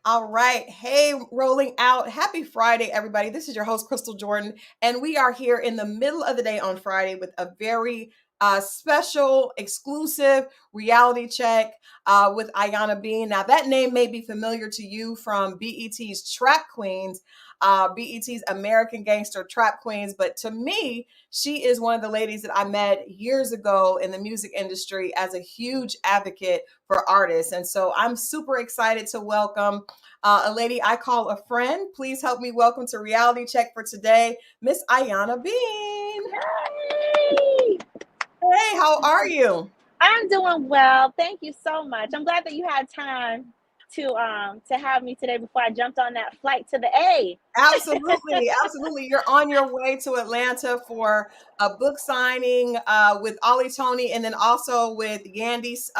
All right. Hey, rolling out. Happy Friday, everybody. This is your host, Crystal Jordan, and we are here in the middle of the day on Friday with a very special, exclusive reality check with Ayanna Bean. Now, that name may be familiar to you from BET's Trap Queens, BET's American Gangster Trap Queens, but to me, she is one of the ladies that I met years ago in the music industry as a huge advocate for artists. And so I'm super excited to welcome a lady I call a friend. Please help me welcome to Reality Check for today, Miss Ayanna Bean. Hey, Hey, how are you? I'm doing well. Thank you so much. I'm glad that you had time to have me today before I jumped on that flight to the A. Absolutely, absolutely. You're on your way to Atlanta for a book signing with Ollie Tony, and then also with Yandy's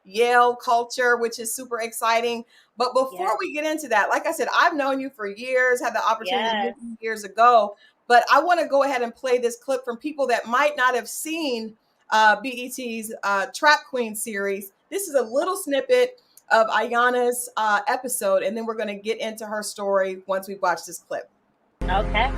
Yale Culture, which is super exciting. But before Yes, we get into that, like I said, I've known you for years, had the opportunity to meet yes. you years ago. But I want to go ahead and play this clip from people that might not have seen BET's Trap Queen series. This is a little snippet of Ayanna's episode, and then we're going to get into her story once we watch this clip. Okay.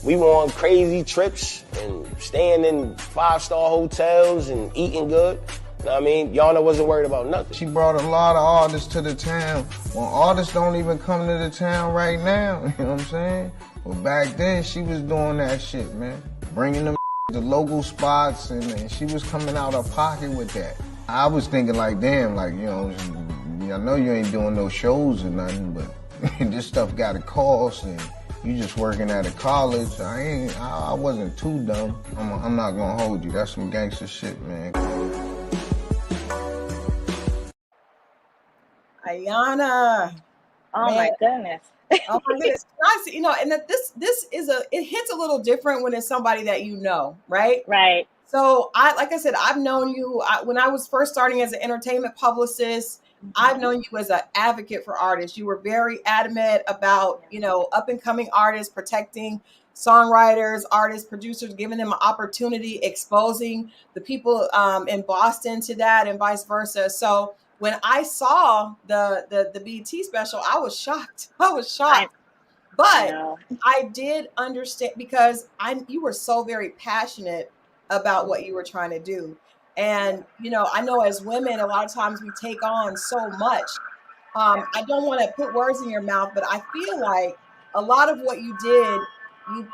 We were on crazy trips and staying in 5-star hotels and eating good. You know what I mean? Yana wasn't worried about nothing. She brought a lot of artists to the town. Well, artists don't even come to the town right now, you know what I'm saying? But back then, she was doing that shit, man. Bringing them to local spots, and she was coming out of pocket with that. I was thinking like, damn, like, I know you ain't doing no shows or nothing, but this stuff got a cost, and you just working at a college. I wasn't too dumb. I'm not gonna hold you. That's some gangster shit, man. Ayanna. Oh Man. my goodness. Oh my goodness. Nice. And that this is it hits a little different when it's somebody that you know, right? Right. So like I said, I've known you when I was first starting as an entertainment publicist. I've known you as an advocate for artists. You were very adamant about, up and coming artists, protecting songwriters, artists, producers, giving them an opportunity, exposing the people in Boston to that and vice versa. So when I saw the BT special, I was shocked. I was shocked. But know. I did understand because you were so very passionate about what you were trying to do. And, I know as women, a lot of times we take on so much. I don't want to put words in your mouth, but I feel like a lot of what you did, you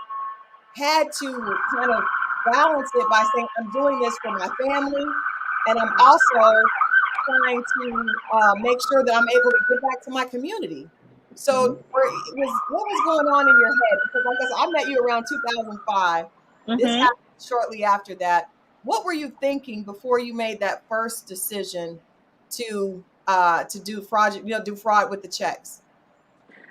had to kind of balance it by saying, I'm doing this for my family. And I'm also trying to make sure that I'm able to give back to my community. So what was going on in your head? Because like I said, I met you around 2005. This Mm-hmm. happened shortly after that. What were you thinking before you made that first decision to do fraud, do fraud with the checks?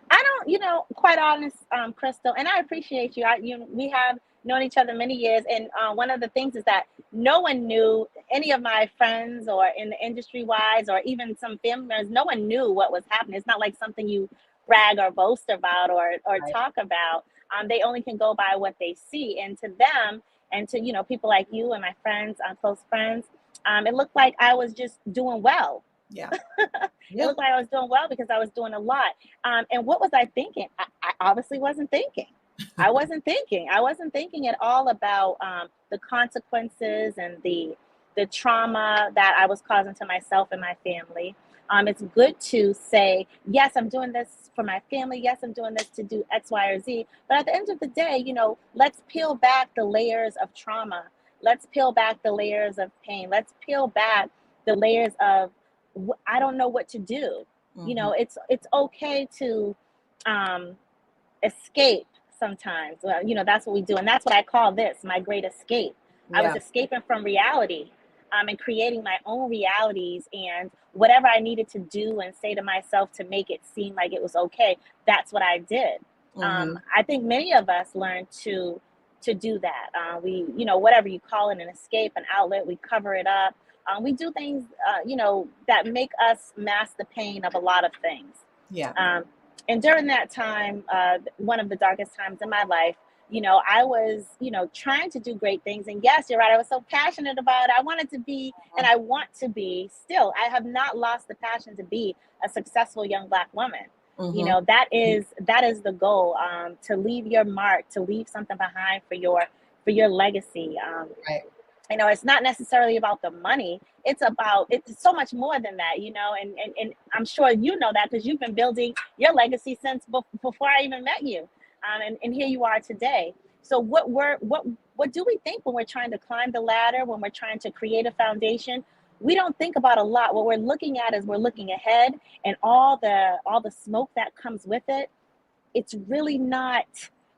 I don't, quite honest, Crystal, and I appreciate you. We have known each other many years, and one of the things is that no one knew, any of my friends or in the industry wise, or even some family members, no one knew what was happening. It's not like something you brag or boast about or Right. talk about. They only can go by what they see, and to them, and to people like you and my friends, close friends, it looked like I was just doing well. Yeah. It looked like I was doing well because I was doing a lot. And what was I thinking? I obviously wasn't thinking. I wasn't thinking. I wasn't thinking at all about the consequences and the trauma that I was causing to myself and my family. It's good to say, yes, I'm doing this for my family. Yes, I'm doing this to do X, Y, or Z. But at the end of the day, let's peel back the layers of trauma. Let's peel back the layers of pain. Let's peel back the layers of I don't know what to do. Mhm. It's okay to escape sometimes. Well, that's what we do, and that's what I call this my great escape. I was Yeah. escaping from reality, and creating my own realities, and whatever I needed to do and say to myself to make it seem like it was okay. That's what I did. Mhm. I think many of us learn to to do that. We, whatever you call it, an escape, an outlet, we cover it up. We do things, that make us mask the pain of a lot of things. Yeah. And during that time, one of the darkest times in my life, I was, trying to do great things. And yes, you're right. I was so passionate about it. I wanted to be, and I want to be still. I have not lost the passion to be a successful young Black woman. Mm-hmm. That is the goal, to leave your mark, to leave something behind for your legacy. Right. It's not necessarily about the money. It's so much more than that, and I'm sure you know that because you've been building your legacy since before I even met you. And here you are today. So what do we think when we're trying to climb the ladder, when we're trying to create a foundation? We don't think about a lot. What we're looking at is we're looking ahead, and all the smoke that comes with it. It's really not,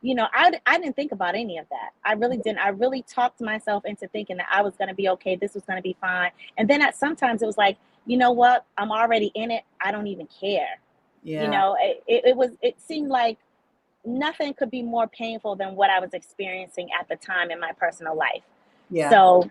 I didn't think about any of that. I really didn't. I really talked myself into thinking that I was going to be okay. This was going to be fine. And then sometimes it was like, you know what? I'm already in it. I don't even care. Yeah. It seemed like nothing could be more painful than what I was experiencing at the time in my personal life. Yeah. So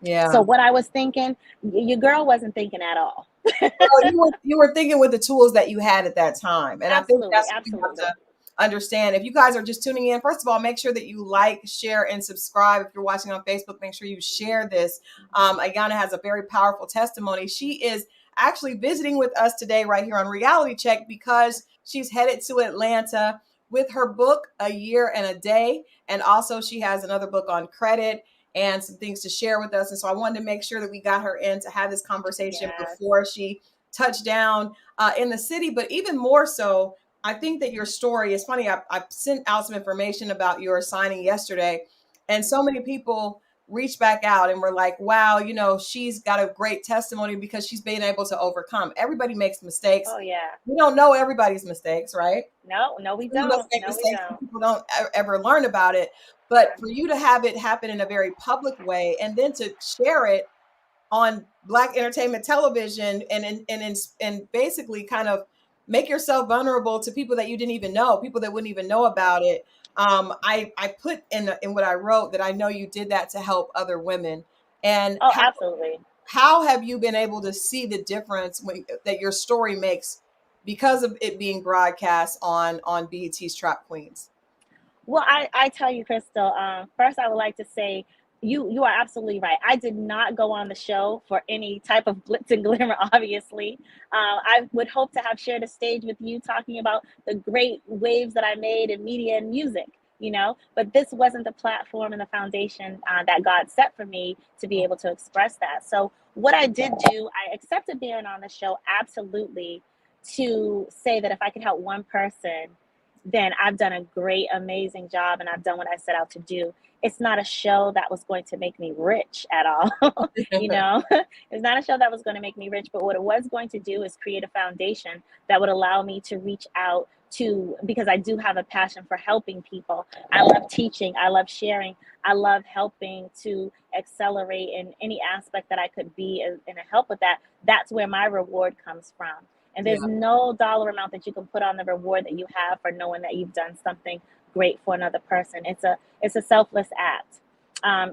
yeah. what I was thinking, your girl wasn't thinking at all. Well, you were thinking with the tools that you had at that time. And Absolutely, I think that's what you have to understand. If you guys are just tuning in, first of all, make sure that you like, share, and subscribe. If you're watching on Facebook, make sure you share this. Ayana has a very powerful testimony. She is actually visiting with us today right here on Reality Check because she's headed to Atlanta with her book, A Year and a Day. And also she has another book on credit and some things to share with us. And so I wanted to make sure that we got her in to have this conversation before she touched down in the city. But even more so, I think that your story is funny. I sent out some information about your signing yesterday, and so many people reached back out and were like, wow, she's got a great testimony because she's been able to overcome. Everybody makes mistakes. Oh, yeah. We don't know everybody's mistakes, right? No, we don't. People don't ever learn about it. But for you to have it happen in a very public way and then to share it on Black entertainment television and basically kind of make yourself vulnerable to people that you didn't even know, people that wouldn't even know about it. I put in what I wrote that I know you did that to help other women. And absolutely. How have you been able to see the difference that your story makes because of it being broadcast on BET's Trap Queens? Well, I tell you, Crystal, first I would like to say you are absolutely right. I did not go on the show for any type of glitz and glimmer, obviously. I would hope to have shared a stage with you talking about the great waves that I made in media and music, but this wasn't the platform and the foundation that God set for me to be able to express that. So what I did do, I accepted being on the show, absolutely, to say that if I could help one person, then I've done a great, amazing job, and I've done what I set out to do. It's not a show that was going to make me rich at all. It's not a show that was going to make me rich, but what it was going to do is create a foundation that would allow me to reach out to, because I do have a passion for helping people. I love teaching. I love sharing. I love helping to accelerate in any aspect that I could be and help with that. That's where my reward comes from. And there's no dollar amount that you can put on the reward that you have for knowing that you've done something great for another person. It's a selfless act.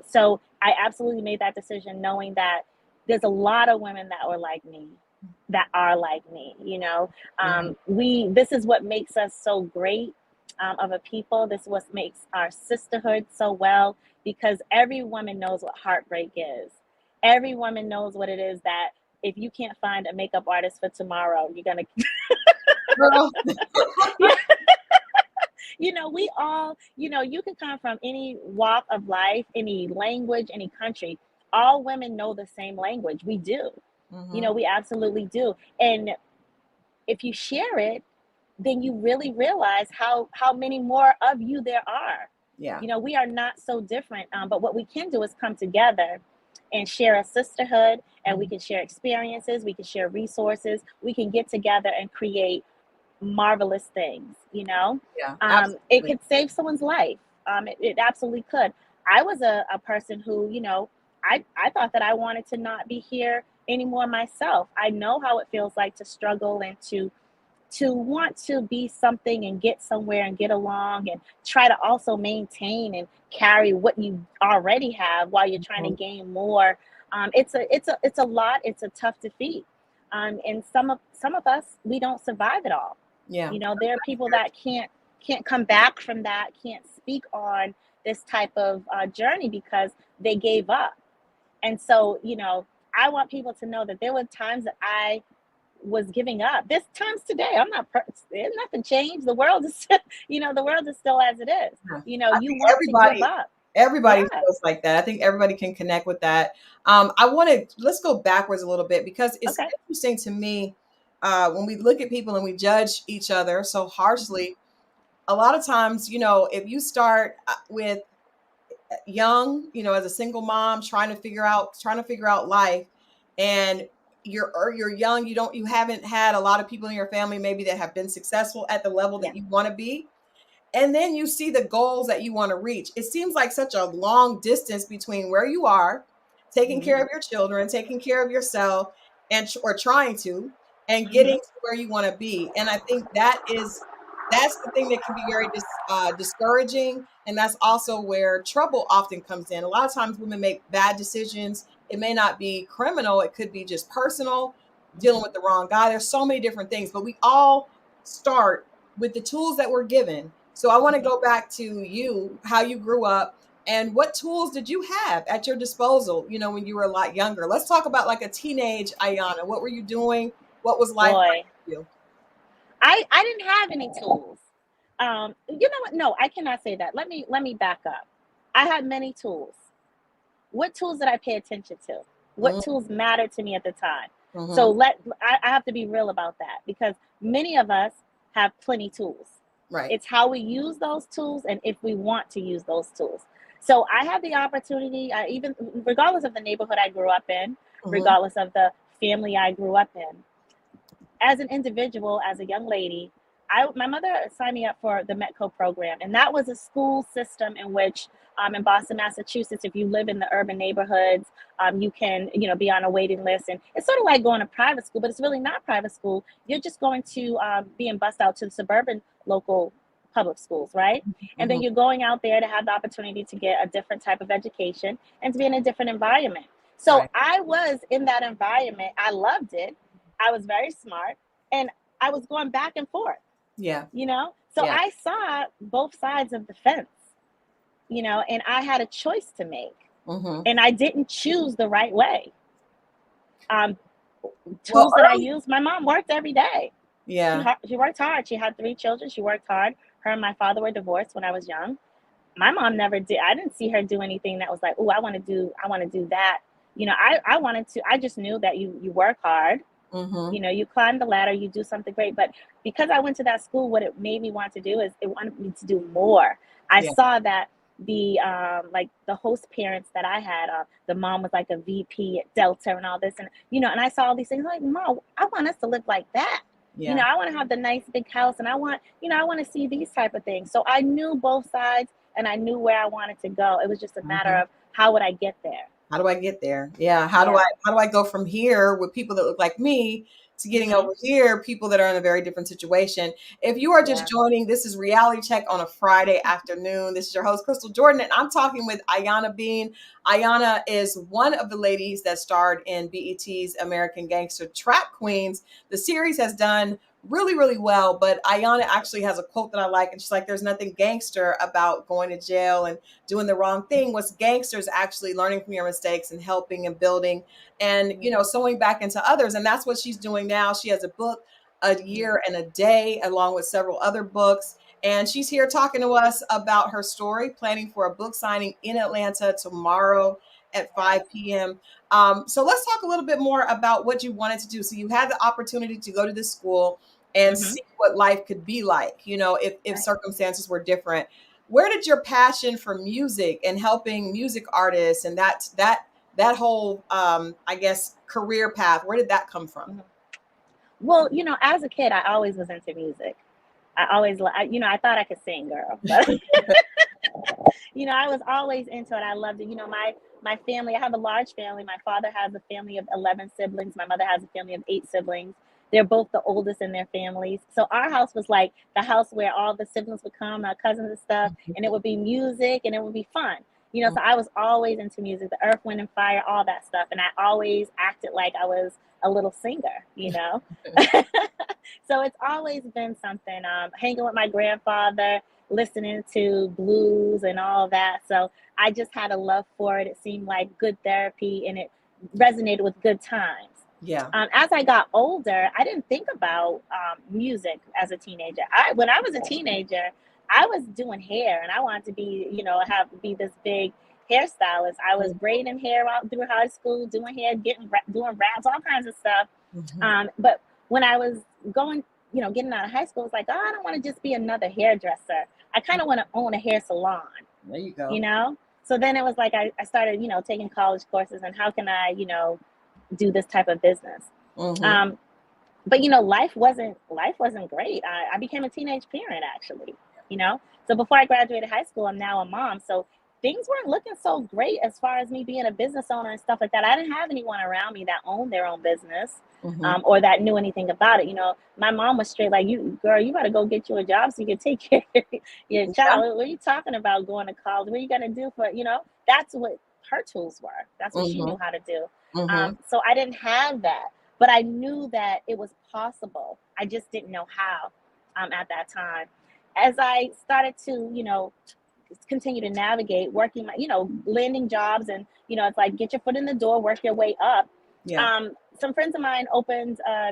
So I absolutely made that decision knowing that there's a lot of women that are like me. This is what makes us so great of a people. This is what makes our sisterhood so well, because every woman knows what heartbreak is. Every woman knows what it is that if you can't find a makeup artist for tomorrow, you're gonna we all, you can come from any walk of life, any language, any country. All women know the same language. We do. We absolutely do. And if you share it, then you really realize how many more of you there are. We are not so different, but what we can do is come together and share a sisterhood, and we can share experiences, we can share resources, we can get together and create marvelous things. It could save someone's life. It absolutely could. I was a person who, I thought that I wanted to not be here anymore myself. I know how it feels like to struggle and to to want to be something and get somewhere and get along and try to also maintain and carry what you already have while you're trying to gain more. It's a lot. It's a tough defeat. And some of us, we don't survive it all. Yeah. There are people that can't come back from that, can't speak on this type of journey because they gave up. And so, I want people to know that there were times that I was giving up. There's times today I'm not. There's nothing changed. The world is, the world is still as it is. You want to give up. Everybody feels like that. I think everybody can connect with that. Let's go backwards a little bit because it's interesting to me when we look at people and we judge each other so harshly. A lot of times, if you start with young, as a single mom trying to figure out life, and you're young, you haven't had a lot of people in your family maybe that have been successful at the level that you want to be. And then you see the goals that you want to reach. It seems like such a long distance between where you are, taking care of your children, taking care of yourself, or trying to, and getting to where you want to be. And I think that's the thing that can be very discouraging. And that's also where trouble often comes in. A lot of times women make bad decisions. It may not be criminal. It could be just personal, dealing with the wrong guy. There's so many different things, but we all start with the tools that we're given. So I want to go back to you, how you grew up, and what tools did you have at your disposal, when you were a lot younger? Let's talk about like a teenage Ayana. What were you doing? What was life like for you? I didn't have any tools. You know what? No, I cannot say that. Let me back up. I had many tools. What tools did I pay attention to? What tools mattered to me at the time? So I have to be real about that because many of us have plenty tools. Right. It's how we use those tools and if we want to use those tools. So I had the opportunity, even regardless of the neighborhood I grew up in, regardless of the family I grew up in, as an individual, as a young lady, my mother signed me up for the Metco program. And that was a school system in which in Boston, Massachusetts, if you live in the urban neighborhoods, you can, be on a waiting list. And it's sort of like going to private school, but it's really not private school. You're just going to being bussed out to the suburban local public schools, right? And then you're going out there to have the opportunity to get a different type of education and to be in a different environment. So I was in that environment. I loved it. I was very smart and I was going back and forth. Yeah. So I saw both sides of the fence, and I had a choice to make and I didn't choose the right way. Tools that I used, my mom worked every day. Yeah. She worked hard. She had 3 children. She worked hard. Her and my father were divorced when I was young. My mom never did. I didn't see her do anything that was like, oh, I want to do that. I just knew that you work hard. You climb the ladder, you do something great. But because I went to that school, what it made me want to do is it wanted me to do more. I saw that the host parents that I had, the mom was like a VP at Delta and all this, and and I saw all these things like, Mom, I want us to live like that. Yeah. I want to have the nice big house, and I want to see these type of things. So I knew both sides, and I knew where I wanted to go. It was just a matter of how would I get there. How do I get there? Yeah. How do I go from here with people that look like me to getting over here, people that are in a very different situation? If you are just joining, this is Reality Check on a Friday afternoon. This is your host, Crystal Jordan, and I'm talking with Ayanna Bean. Ayana is one of the ladies that starred in BET's American Gangster Trap Queens. The series has done really, really well, but Ayana actually has a quote that I like, and she's like, there's nothing gangster about going to jail and doing the wrong thing. What's gangster is actually learning from your mistakes and helping and building and, sewing back into others. And that's what she's doing now. She has a book, A Year and a Day, along with several other books. And she's here talking to us about her story, planning for a book signing in Atlanta tomorrow at 5 p.m. So let's talk a little bit more about what you wanted to do. So you had the opportunity to go to this school and see what life could be like, if circumstances were different. Where did your passion for music and helping music artists and that whole, I guess, career path, where did that come from? Well, as a kid, I always was into music. I always, I thought I could sing, girl. But, I was always into it. I loved it. My family, I have a large family. My father has a family of 11 siblings. My mother has a family of 8 siblings. They're both the oldest in their families. So our house was like the house where all the siblings would come, our cousins and stuff, and it would be music and it would be fun. So I was always into music, the Earth, Wind, and Fire, all that stuff. And I always acted like I was a little singer. So it's always been something, hanging with my grandfather, listening to blues and all that. So I just had a love for it. It seemed like good therapy and it resonated with good times. Yeah. As I got older, I didn't think about music as a teenager. When I was a teenager, I was doing hair and I wanted to be this big hairstylist. I was braiding hair out through high school, doing hair, doing wraps, all kinds of stuff. But when I was getting out of high school, it's like, I don't want to just be another hairdresser. I kind of want to own a hair salon. There you go. So then it was like I started, taking college courses and how can I, do this type of business. But life wasn't great. I became a teenage parent actually. So before I graduated high school, I'm now a mom. So things weren't looking so great as far as me being a business owner and stuff like that. I didn't have anyone around me that owned their own business or that knew anything about it. My mom was straight like, you better go get you a job so you can take care of your child. What are you talking about going to college? What are you going to do for, that's what her tools were. That's what she knew how to do. So I didn't have that, but I knew that it was possible. I just didn't know how at that time. As I started to, continue to navigate working my, landing jobs and, it's like, get your foot in the door, work your way up. Yeah. Some friends of mine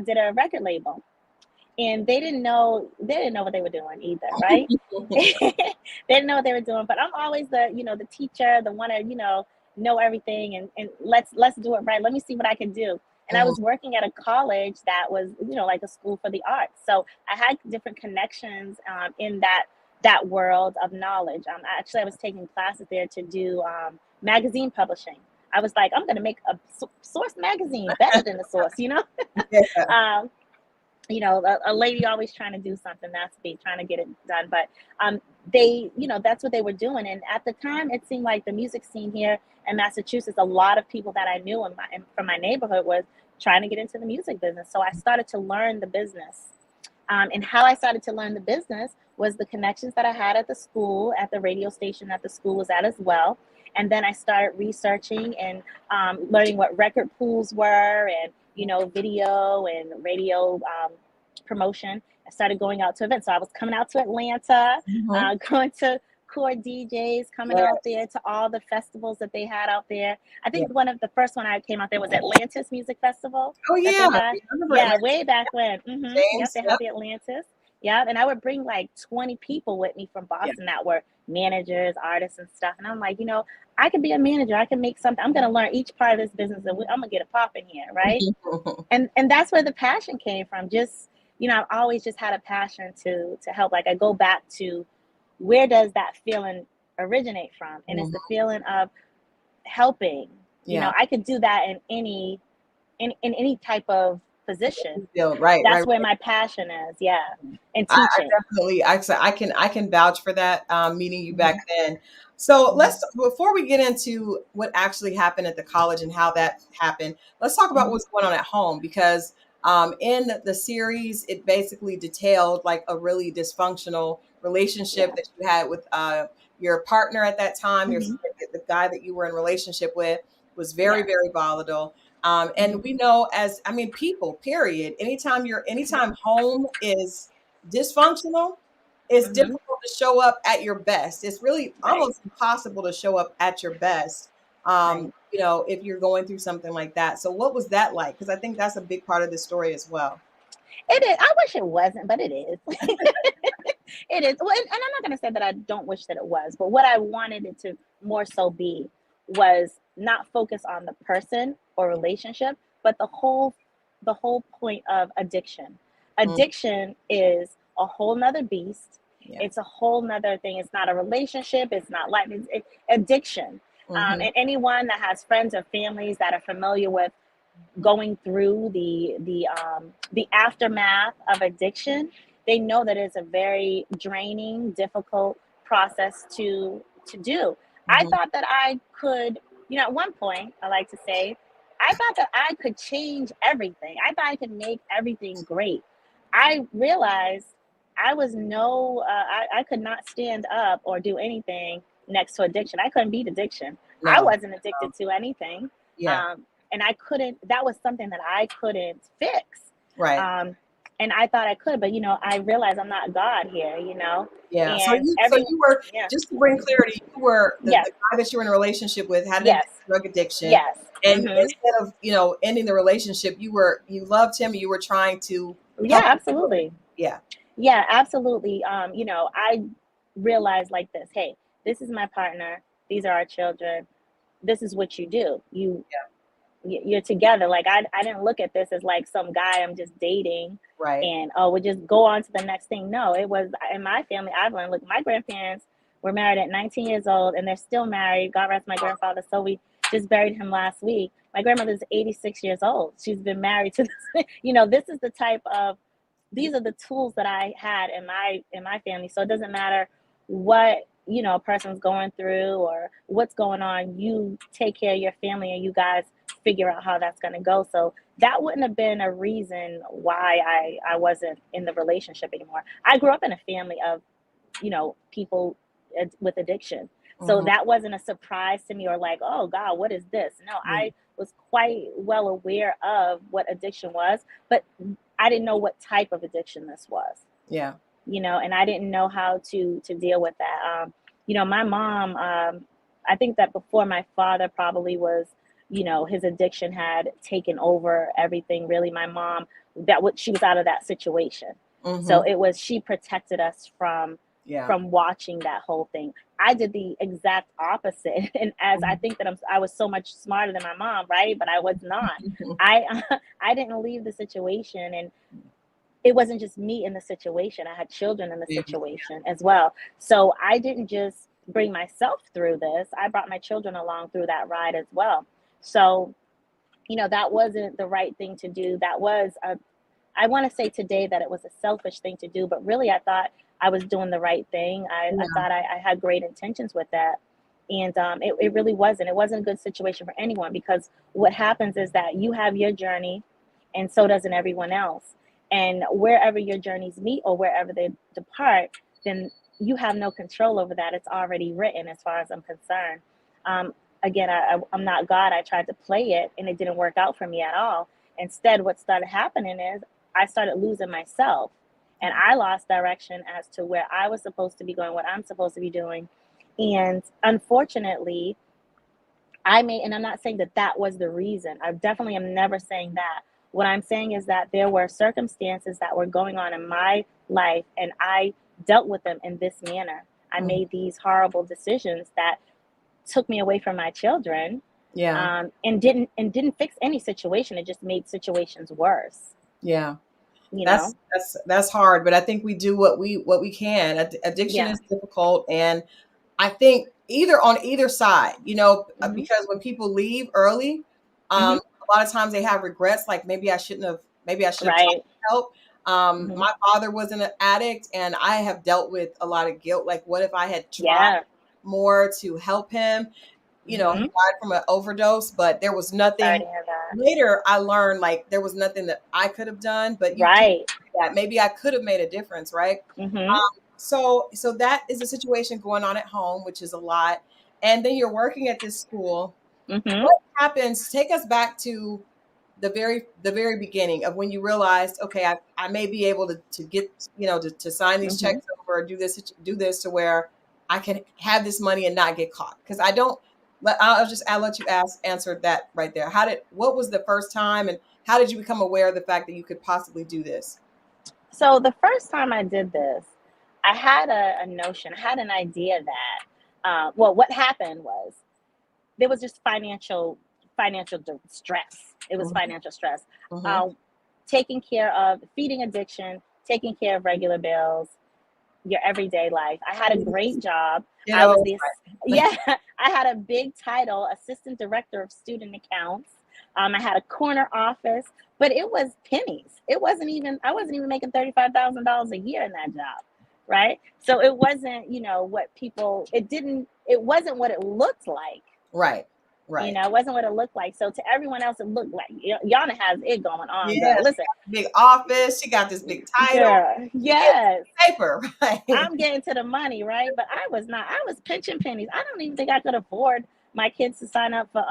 did a record label and they didn't know what they were doing either. Right. They didn't know what they were doing, but I'm always the teacher, the one to, know everything and let's do it right. Let me see what I can do. And I was working at a college that was, like a school for the arts. So I had different connections in that world of knowledge. Actually, I was taking classes there to do magazine publishing. I was like, I'm going to make a Source magazine better than the Source, Yeah. A lady always trying to do something, that's me, trying to get it done. But they, that's what they were doing. And at the time, it seemed like the music scene here in Massachusetts, a lot of people that I knew from my neighborhood was trying to get into the music business. So I started to learn the business. And how I started to learn the business was the connections that I had at the school, at the radio station that the school was at as well. And then I started researching and learning what record pools were and, video and radio promotion. I started going out to events. So I was coming out to Atlanta, going to core DJs, coming out there to all the festivals that they had out there. I think one of the first one I came out there was Atlantis Music Festival. Oh yeah. Yeah, way back when. Yep, they had the Atlantis. Yeah, and I would bring like 20 people with me from Boston that were managers, artists, and stuff. And I'm like, I could be a manager. I can make something. I'm going to learn each part of this business, and I'm going to get a pop in here, right? And that's where the passion came from. Just, I've always just had a passion to help. Like I go back to where does that feeling originate from? And it's the feeling of helping. I could do that in any type of position. That's where my passion is. Yeah. And teaching. I can vouch for that, meeting you back then. So before we get into what actually happened at the college and how that happened, let's talk about what's going on at home, because in the series, it basically detailed like a really dysfunctional relationship that you had with your partner at that time. The guy that you were in relationship with was very, very volatile. And we know people, period. Anytime home is dysfunctional, it's difficult to show up at your best. It's really almost impossible to show up at your best, if you're going through something like that. So what was that like? Because I think that's a big part of the story as well. It is. I wish it wasn't, but it is. It is. Well, and I'm not going to say that I don't wish that it was, but what I wanted it to more so be was not focus on the person or relationship, but the whole point of addiction. Addiction is a whole nother beast. It's a whole nother thing. It's not a relationship. It's not life. It's addiction. And anyone that has friends or families that are familiar with going through the aftermath of addiction, they know that it's a very draining, difficult process to do. I thought that I could, at one point, I like to say, I thought that I could change everything. I thought I could make everything great. I realized I was I could not stand up or do anything next to addiction. I couldn't beat addiction. I No. wasn't addicted to anything. Yeah. And I couldn't, that was something that I couldn't fix. Right. And I thought I could, but I realized I'm not God here, Yeah. So and you were, yeah. just to bring clarity, you were the Yes. guy that you were in a relationship with had a Yes. drug addiction. Yes. And instead of, ending the relationship, you loved him. You were trying to Yeah, help him. absolutely. Yeah. Yeah, absolutely. I realized like this, hey, this is my partner. These are our children. This is what you do. You're together. Like I didn't look at this as like some guy I'm just dating, Right. and we'll just go on to the next thing. No, it was in my family. I've learned. Look, my grandparents were married at 19 years old, and they're still married. God rest my grandfather. So we just buried him last week. My grandmother's 86 years old. She's been married to this. This is the type of. These are the tools that I had in my family. So it doesn't matter what a person's going through or what's going on. You take care of your family, and you guys figure out how that's going to go. So that wouldn't have been a reason why I wasn't in the relationship anymore. I grew up in a family of, people with addiction. So that wasn't a surprise to me or like, oh God, what is this? No, I was quite well aware of what addiction was, but I didn't know what type of addiction this was. Yeah. And I didn't know how to deal with that. My mom, I think that before my father probably was, his addiction had taken over everything. Really, my mom, she was out of that situation. So she protected us from watching that whole thing. I did the exact opposite. And as I think that I was so much smarter than my mom, right? But I was not. I didn't leave the situation, and it wasn't just me in the situation. I had children in the situation as well. So I didn't just bring myself through this. I brought my children along through that ride as well. So, that wasn't the right thing to do. That was I want to say today that it was a selfish thing to do, but really I thought I was doing the right thing. I thought I had great intentions with that. And it really wasn't. It wasn't a good situation for anyone, because what happens is that you have your journey, and so doesn't everyone else. And wherever your journeys meet or wherever they depart, then you have no control over that. It's already written as far as I'm concerned. Again, I'm not God. I tried to play it, and it didn't work out for me at all. Instead, what started happening is I started losing myself, and I lost direction as to where I was supposed to be going, what I'm supposed to be doing. And unfortunately, and I'm not saying that was the reason. I definitely am never saying that. What I'm saying is that there were circumstances that were going on in my life, and I dealt with them in this manner. I made these horrible decisions that took me away from my children, and didn't fix any situation. It just made situations worse. Yeah. That's hard, but I think we do what we can. Addiction is difficult, and I think on either side, because when people leave early, a lot of times they have regrets, like maybe I should have tried to help. My father was an addict, and I have dealt with a lot of guilt. Like, what if I had tried more to help him? He died from an overdose, but there was nothing. Later, I learned like there was nothing that I could have done, but that maybe I could have made a difference, right? So that is a situation going on at home, which is a lot. And then you're working at this school. What happens? Take us back to the very beginning of when you realized, okay, I may be able to get, to sign these checks over, or do this to where I can have this money and not get caught. Because I'll let you answer that right there. What was the first time, and how did you become aware of the fact that you could possibly do this? So the first time I did this, I had a notion, I had an idea that, what happened was there was just financial stress. It was financial stress. Taking care of feeding addiction, taking care of regular bills, your everyday life. I had a great job. I was I had a big title, assistant director of student accounts. I had a corner office, but it was pennies. I wasn't even making $35,000 a year in that job, right? So it wasn't, it wasn't what it looked like. Right. Right. You know, it wasn't what it looked like. So to everyone else, it looked like Yana has it going on, Yeah, girl. Listen, big office. She got this big title. girl, She getting yes. paper, right? I'm getting to the money, right? But I was not. I was pinching pennies. I don't even think I could afford my kids to sign up for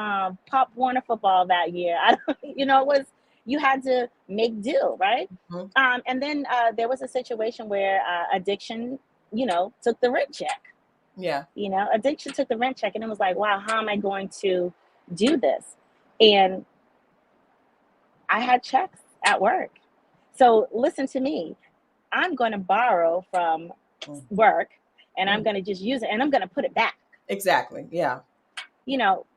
Pop Warner football that year. I don't, you know, it was, you had to make do, right? Mhm. And then there was a situation where addiction, you know, took the rent check. Yeah. You know, addiction took the rent check, and it was like, wow, how am I going to do this? And I had checks at work. So listen to me. I'm going to borrow from work, and I'm going to just use it, and I'm going to put it back. Exactly. Yeah. You know,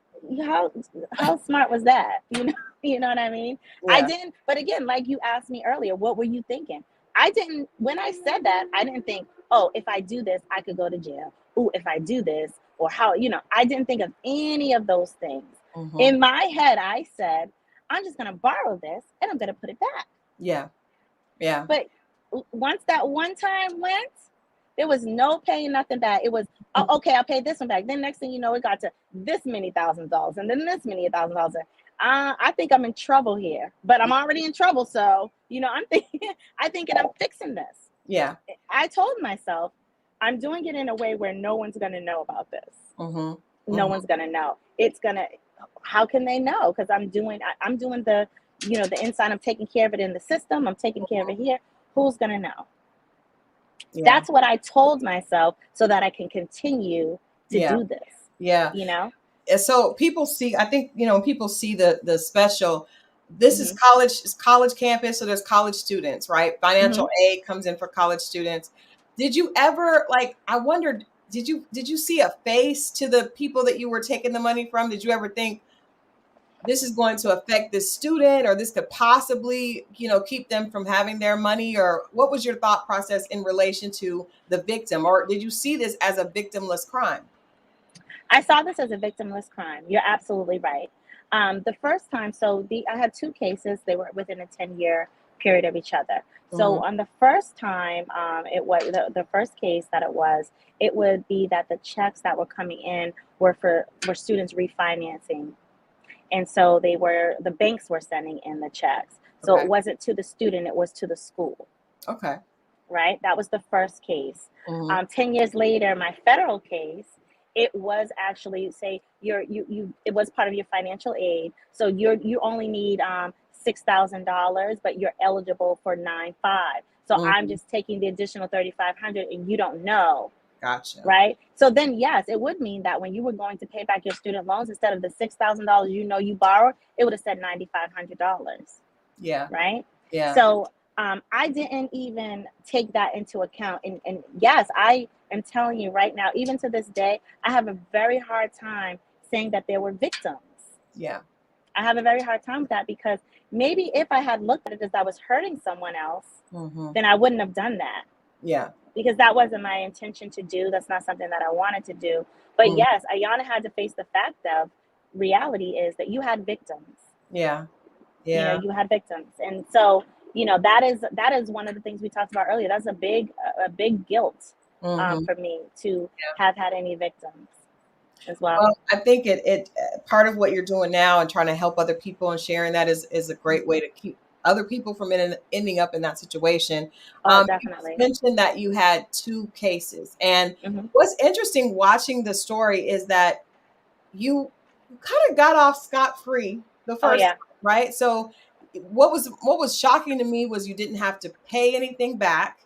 how smart was that? You know what I mean? Yeah. I didn't, but again, like you asked me earlier, what were you thinking? I didn't, when I said that, I didn't think, oh, if I do this, I could go to jail. Oh, if I do this, or how, you know, I didn't think of any of those things. Mhm. In my head, I said, I'm just going to borrow this and I'm going to put it back. Yeah. Yeah. But once that one time went, there was no paying nothing back. It was, oh, okay, I'll pay this one back. Then next thing you know, it got to this many $1,000s and then this many $1,000s. I think I'm in trouble here, but I'm already in trouble. So, you know, I'm thinking I'm fixing this. Yeah. I told myself, I'm doing it in a way where no one's going to know about this. Mm-hmm. No one's going to know. How can they know? Because I'm doing the, you know, the inside, I'm taking care of it in the system. I'm taking care of it here. Who's going to know? Yeah. That's what I told myself so that I can continue to do this. Yeah. You know? So people see, I think, you know, people see the special, this is college campus. So there's college students, right? Financial aid comes in for college students. Did you ever, like, I wondered, did you see a face to the people that you were taking the money from? Did you ever think this is going to affect this student, or this could possibly, you know, keep them from having their money? Or what was your thought process in relation to the victim? Or did you see this as a victimless crime? I saw this as a victimless crime. You're absolutely right. The first time, I had two cases. They were within a 10-year period of each other. So on the first time, it was the first case that it would be that the checks that were coming in were students refinancing. And so the banks were sending in the checks. So it wasn't to the student, it was to the school. Okay. Right? That was the first case. 10 years later, my federal case, it was actually, say it was part of your financial aid. So you only need $6,000, but you're eligible for $9,500. So I'm just taking the additional $3,500 and you don't know. Gotcha. Right? So then, yes, it would mean that when you were going to pay back your student loans, instead of the $6,000 you know you borrowed, it would have said $9,500. Yeah. Right? Yeah. So I didn't even take that into account. And yes, I am telling you right now, even to this day, I have a very hard time saying that there were victims. Yeah. I have a very hard time with that, because maybe if I had looked at it as I was hurting someone else, then I wouldn't have done that. Yeah. Because that wasn't my intention to do. That's not something that I wanted to do. But yes, Ayana had to face the fact of reality is that you had victims. Yeah. Yeah. You know, you had victims. And so, you know, that is one of the things we talked about earlier. That's a big guilt for me to have had any victims as well. Well, I think it part of what you're doing now and trying to help other people and sharing that is a great way to keep other people from ending up in that situation. Definitely. You mentioned that you had two cases, and what's interesting watching the story is that you kind of got off scot-free the first time, right? So what was shocking to me was you didn't have to pay anything back.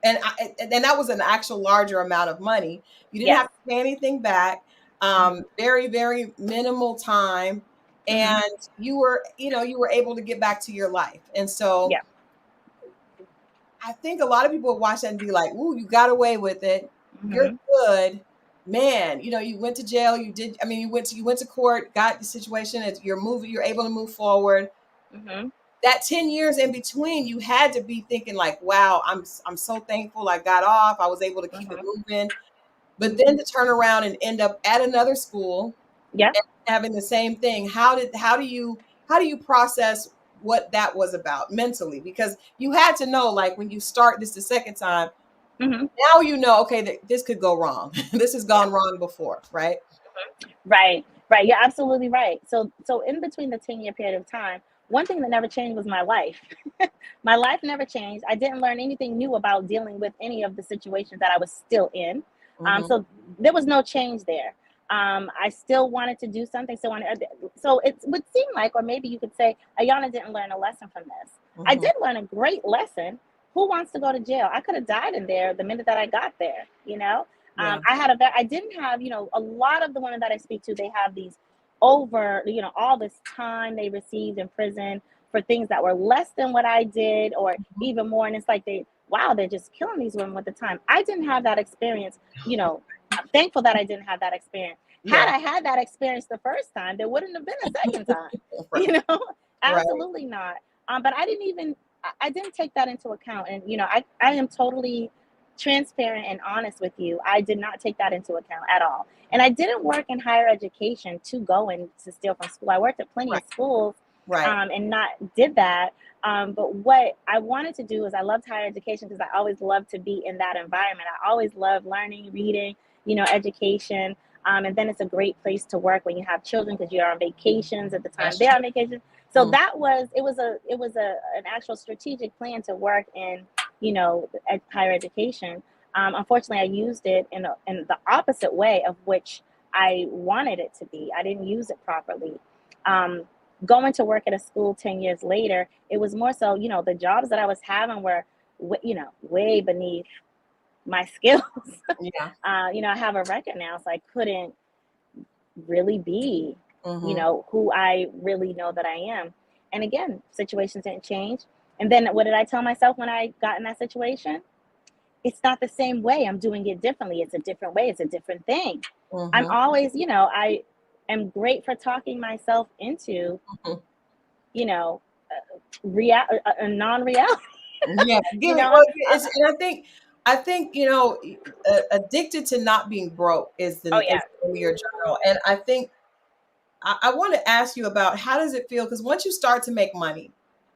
And that was an actual larger amount of money. You didn't have to pay anything back. Very, very minimal time. And you were able to get back to your life. And so I think a lot of people would watch that and be like, ooh, you got away with it. You're good. Man, you know, you went to jail. You went to court, got the situation. You're able to move forward. That 10 years in between, you had to be thinking like, wow, I'm so thankful I got off. I was able to keep it moving. But then to turn around and end up at another school, and having the same thing. How do you process what that was about mentally? Because you had to know, like, when you start this the second time, now you know, okay, this could go wrong. This has gone wrong before, right? Right. Right, you're absolutely right. So in between the 10-year period of time, one thing that never changed was my life. My life never changed. I didn't learn anything new about dealing with any of the situations that I was still in. Mm-hmm. So there was no change there. I still wanted to do something. So it would seem like, or maybe you could say, Ayana didn't learn a lesson from this. I Mm-hmm. did learn a great lesson. Who wants to go to jail? I could have died in there the minute that I got there, you know? Yeah. I didn't have, a lot of the women that I speak to, they have these all this time they received in prison for things that were less than what I did, or even more. And it's like they're just killing these women with the time. I didn't have that experience. I'm thankful that I didn't have that experience. Had Yeah. I had that experience the first time, there wouldn't have been a second time, Right. Right. absolutely not. But I didn't take that into account. And, I am totally transparent and honest with you. I did not take that into account at all. And I didn't work in higher education to go and to steal from school. I worked at plenty of Right. schools, Right. and not did that. But what I wanted to do is, I loved higher education because I always loved to be in that environment. I always loved learning, reading, education. And then it's a great place to work when you have children, because you're on vacations at the time That's they're true. on vacation. So Mm. it was an actual strategic plan to work in, higher education. Unfortunately, I used it in the opposite way of which I wanted it to be. I didn't use it properly. Um, Going to work at a school 10 years later, it was more so, the jobs that I was having were, way beneath my skills. Yeah. I have a record now, so I couldn't really be, Mm-hmm. who I really know that I am. And again, situations didn't change. And then what did I tell myself when I got in that situation? It's not the same way. I'm doing it differently. It's a different way. It's a different thing. I'm Mm-hmm. always, I am great for talking myself into, Mm-hmm. a non-reality. Yeah. you Give it. know, Well, I, it's, and I think addicted to not being broke is oh the yeah. name of your journal, and I think I want to ask you about how does it feel, because once you start to make money,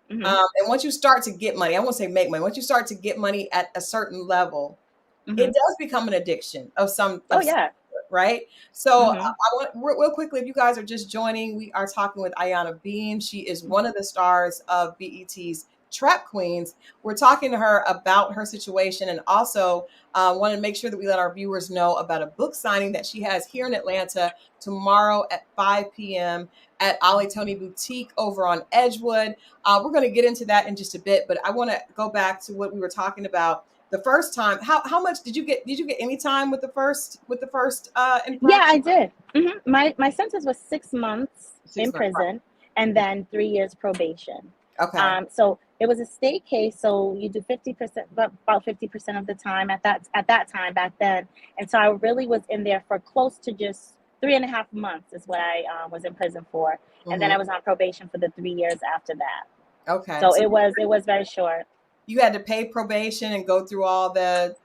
Hmm. and once you start to get money, I won't say make money. Once you start to get money at a certain level, it Hmm. does become an addiction of some Oh of some yeah. sort, right? So Hmm. I want real quickly, if you guys are just joining, we are talking with Ayanna Bean. She is one Hmm. of the stars of BET's Trap Queens. We're talking to her about her situation, and also want to make sure that we let our viewers know about a book signing that she has here in Atlanta tomorrow at 5 p.m. at Ollie Tony Boutique over on Edgewood. We're going to get into that in just a bit, but I want to go back to what we were talking about the first time. How much did you get? Did you get any time with the first Yeah, infraction? I did. My sentence was 6 months in 6 months. prison, and then 3 years probation. Okay. So it was a state case. So you do 50%, about 50% of the time at that time back then. And so I really was in there for close to just 3.5 months is what I was in prison for, and then Hmm. I was on probation for the 3 years after that. Okay. So So it was very short. you had to pay probation and go through all the.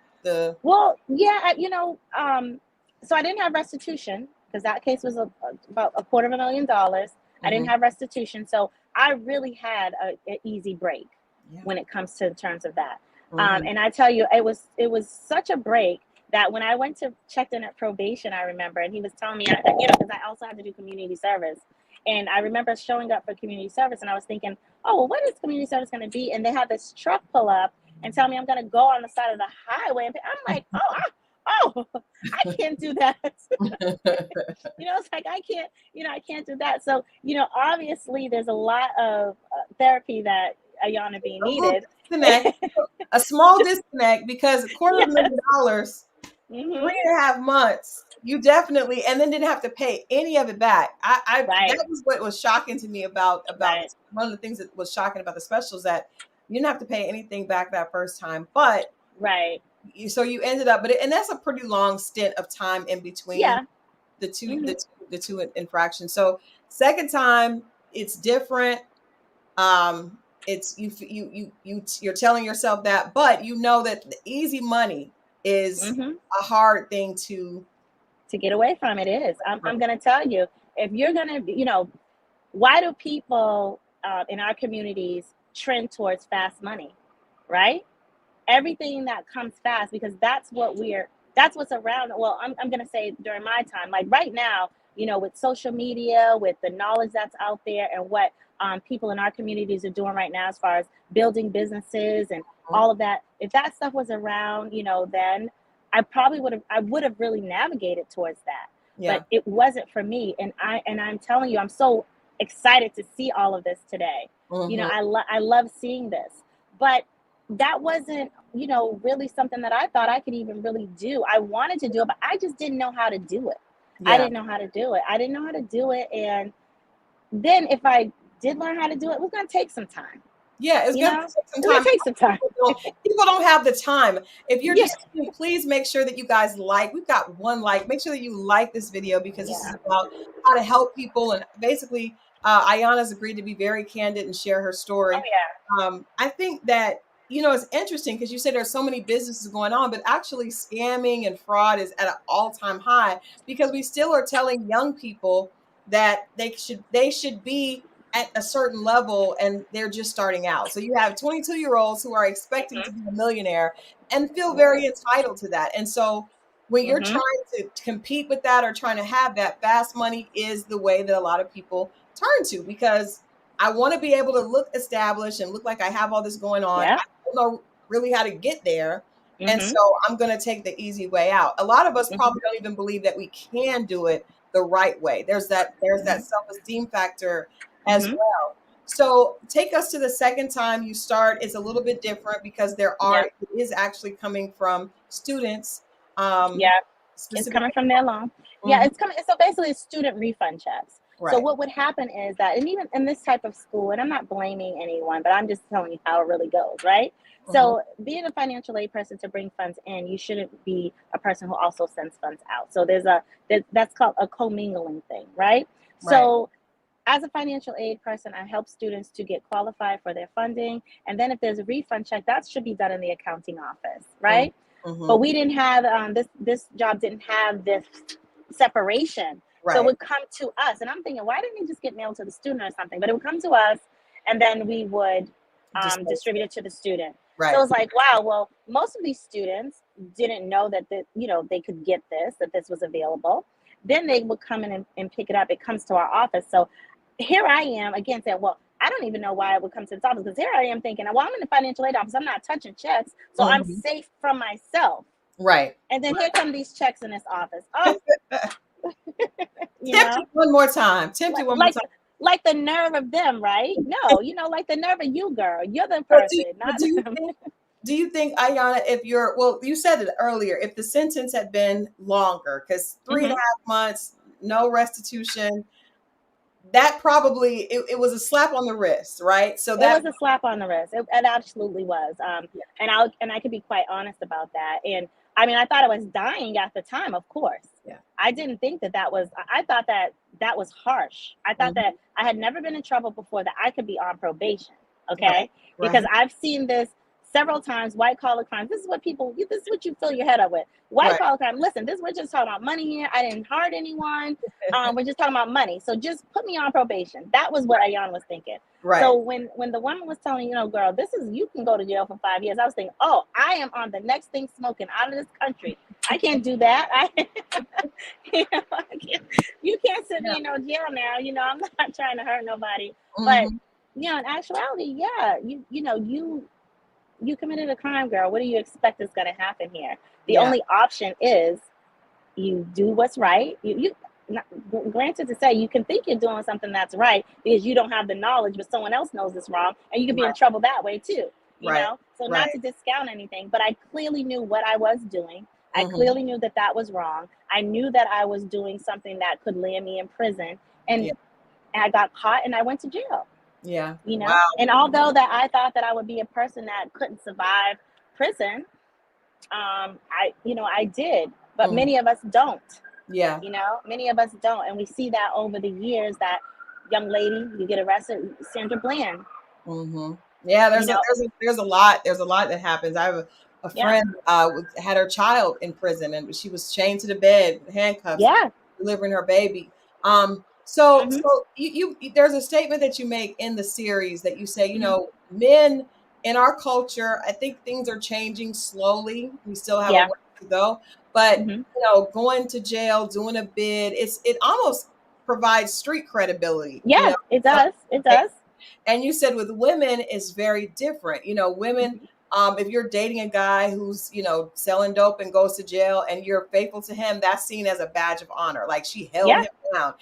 Well, yeah, so I didn't have restitution because that case was about $250,000. I didn't Hmm. have restitution, so I really had an easy break Yeah. when it comes to terms of that. Hmm. And I tell you, it was such a break that when I went to checked in at probation, I remember, and he was telling me, because I also had to do community service, and I remember showing up for community service, and I was thinking, oh, well, what is community service going to be? And they had this truck pull up and tell me I'm going to go on the side of the highway. And I'm like, oh, I can't do that. It's like I can't do that. So, obviously there's a lot of therapy that Ayana Bean A little needed. disconnect, a small disconnect, because a quarter of a Yes. million dollars, Hmm. 3.5 months, you definitely, and then didn't have to pay any of it back. Right. That was what was shocking to me about Right. this. One of the things that was shocking about the special is that you didn't have to pay anything back that first time, but Right. so you ended up, and that's a pretty long stint of time in between Yeah. the two Hmm. the two infractions. So second time, it's different. It's you're telling yourself that, but you know that the easy money is Hmm. a hard thing to. To get away from it is. I'm going to tell you, if you're going to, why do people in our communities trend towards fast money, right? Everything that comes fast, because that's what's around. Well, I'm going to say during my time, like right now, with social media, with the knowledge that's out there, and what people in our communities are doing right now as far as building businesses and all of that. If that stuff was around, then I would have really navigated towards that. Yeah. But it wasn't for me. And I'm telling you, I'm so excited to see all of this today. I love seeing this. But that wasn't, really something that I thought I could even really do. I wanted to do it, but I just didn't know how to do it. Yeah. I didn't know how to do it. I didn't know how to do it. And then if I did learn how to do it, it was going to take some time. Yeah, it's going to take some time. People don't have the time. If you're Yeah. just, please make sure that you guys we've got one like, make sure that you like this video, because this is about how to help people. And basically, Ayana's agreed to be very candid and share her story. Oh, yeah. I think that, it's interesting because you said there's so many businesses going on, but actually scamming and fraud is at an all-time high, because we still are telling young people that they should be at a certain level and they're just starting out. So you have 22-year-olds who are expecting to be a millionaire and feel very entitled to that. And so when you're trying to compete with that or trying to have that, fast money is the way that a lot of people turn to, because I want to be able to look established and look like I have all this going on. Yeah. I don't know really how to get there. And so I'm going to take the easy way out. A lot of us probably don't even believe that we can do it the right way. There's that self-esteem factor as well. So take us to the second time you start. It's a little bit different because it is actually coming from students. It's coming from their loan. Yeah, it's coming. So basically, it's student refund checks. Right. So what would happen is that, and even in this type of school, and I'm not blaming anyone, but I'm just telling you how it really goes, right? So being a financial aid person to bring funds in, you shouldn't be a person who also sends funds out. So that's called a commingling thing, right? So as a financial aid person, I help students to get qualified for their funding. And then if there's a refund check, that should be done in the accounting office, right? But we didn't have, this job didn't have this separation. Right. So it would come to us. And I'm thinking, why didn't it just get mailed to the student or something? But it would come to us, and then we would distribute it to the student. Right. So it was like, wow, well, most of these students didn't know that, they could get this, that this was available. Then they would come in and pick it up. It comes to our office. So here I am again saying, well, I don't even know why it would come to this office, because here I am thinking, well, I'm in the financial aid office. I'm not touching checks. So I'm safe from myself. Right. And then here come these checks in this office. Oh. Tempt you one more time. Like the nerve of them, right? No, like the nerve of you, girl. You're the person, not them. Do you think, Ayana, you said it earlier, if the sentence had been longer, because 3.5 months, no restitution, that probably, it was a slap on the wrist, right? So that was a slap on the wrist. It absolutely was. And I could be quite honest about that. And I mean, I thought I was dying at the time, of course. Yeah. I didn't think I thought that was harsh. I thought that I had never been in trouble before, that I could be on probation. Okay. Right. Because I've seen this several times, white collar crime. This is what you fill your head up with. White collar crime. Listen, we're just talking about money here. I didn't hurt anyone. We're just talking about money. So just put me on probation. That was what Ayana was thinking. Right. So when the woman was telling, girl, you can go to jail for 5 years, I was thinking, oh, I am on the next thing smoking out of this country. I can't do that. You can't send me in no jail now. I'm not trying to hurt nobody. But in actuality, you committed a crime, girl. What do you expect is going to happen here? The only option is you do what's right. Granted to say, you can think you're doing something that's right because you don't have the knowledge, but someone else knows it's wrong, and you can be in trouble that way too. You know? So not to discount anything, but I clearly knew what I was doing. I clearly knew that was wrong. I knew that I was doing something that could land me in prison, and I got caught and I went to jail. Yeah. Wow. And although that I thought that I would be a person that couldn't survive prison, I did, but many of us don't. Yeah. Many of us don't. And we see that over the years, that young lady, you get arrested, Sandra Bland. Yeah. There's a lot that happens. I have a friend, had her child in prison, and she was chained to the bed, handcuffs, delivering her baby. So you there's a statement that you make in the series that you say, men in our culture, I think things are changing slowly. We still have a way to go, but going to jail, doing a bid, it almost provides street credibility. Yeah, it does. It does. And you said with women it's very different. Women, if you're dating a guy who's, selling dope and goes to jail and you're faithful to him, that's seen as a badge of honor. Like she held Yeah. him down.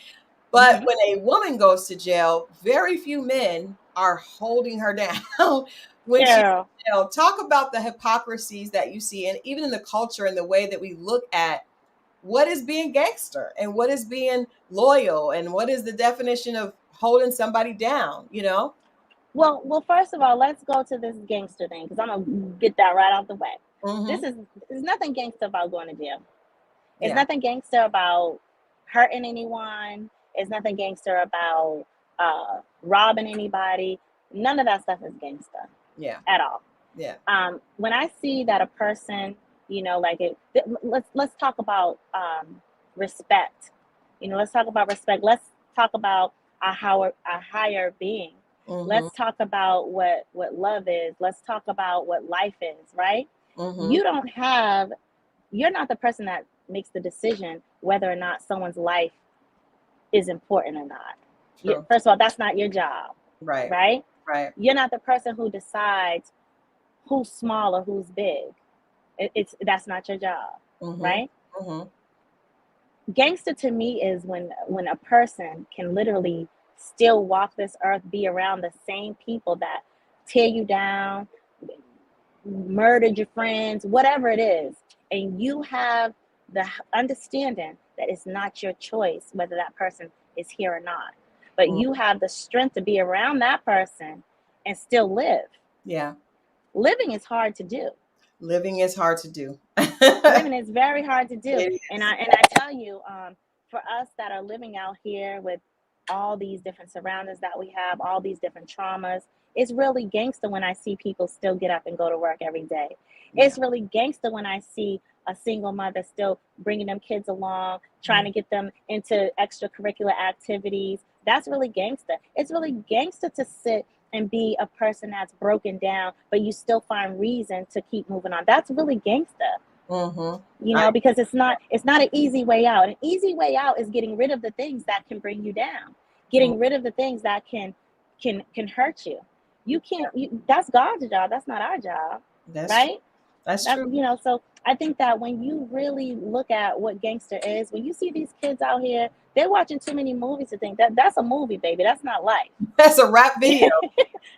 But when a woman goes to jail, very few men are holding her down when she's in jail. Talk about the hypocrisies that you see, and even in the culture and the way that we look at what is being gangster and what is being loyal and what is the definition of holding somebody down, Well, first of all, let's go to this gangster thing because I'm gonna get that right out the way. Mm-hmm. There's nothing gangster about going to jail. It's Yeah. nothing gangster about hurting anyone. It's nothing gangster about robbing anybody. None of that stuff is gangster. Yeah. At all. Yeah. When I see that a person, let's talk about respect. Let's talk about respect. Let's talk about a higher being. Mm-hmm. Let's talk about what love is. Let's talk about what life is, right? Mm-hmm. You're not the person that makes the decision whether or not someone's life is important or not. First of all, that's not your job. Right. Right? Right. You're not the person who decides who's small or who's big. That's not your job. Mm-hmm. Right? Mm-hmm. Gangster to me is when a person can literally still walk this earth, be around the same people that tear you down, murdered your friends, whatever it is, and you have the understanding that it's not your choice whether that person is here or not, but you have the strength to be around that person and still live. Yeah. Living is hard to do. Living is hard to do. Living is very hard to do. And I tell you, for us that are living out here with all these different surroundings that we have, all these different traumas, it's really gangster when I see people still get up and go to work every day. Yeah. It's really gangster when I see a single mother still bringing them kids along, trying to get them into extracurricular activities. That's really gangster. It's really gangster to sit and be a person that's broken down, but you still find reason to keep moving on. That's really gangster. Mm-hmm. Because it's not an easy way out. An easy way out is getting rid of the things that can bring you down, getting rid of the things that can hurt you. You can't. That's God's job. That's not our job. That's right. True. That's true. So I think that when you really look at what gangster is, when you see these kids out here, they're watching too many movies to think that that's a movie, baby. That's not life. That's a rap video.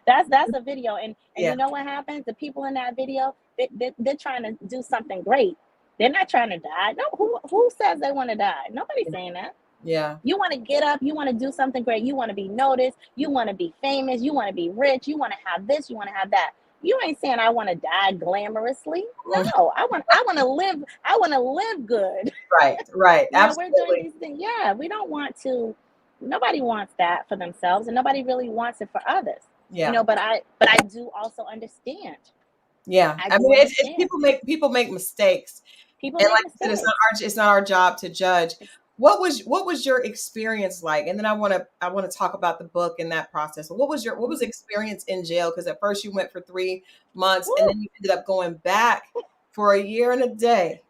that's a video. And you know what happens? The people in that video, they're trying to do something great. They're not trying to die. No, who says they want to die? Nobody's saying that. Yeah. You want to get up. You want to do something great. You want to be noticed. You want to be famous. You want to be rich. You want to have this. You want to have that. You ain't saying I want to die glamorously. No, I want to live. I want to live good. Right. Absolutely. We're doing these things. Yeah, we don't want to. Nobody wants that for themselves, and nobody really wants it for others. Yeah. But I do also understand. Yeah, I mean, it's people make mistakes. People make mistakes. It's not our job to judge. What was your experience like? And then I want to talk about the book and that process. What was the experience in jail? Because at first you went for 3 months and then you ended up going back for a year and a day.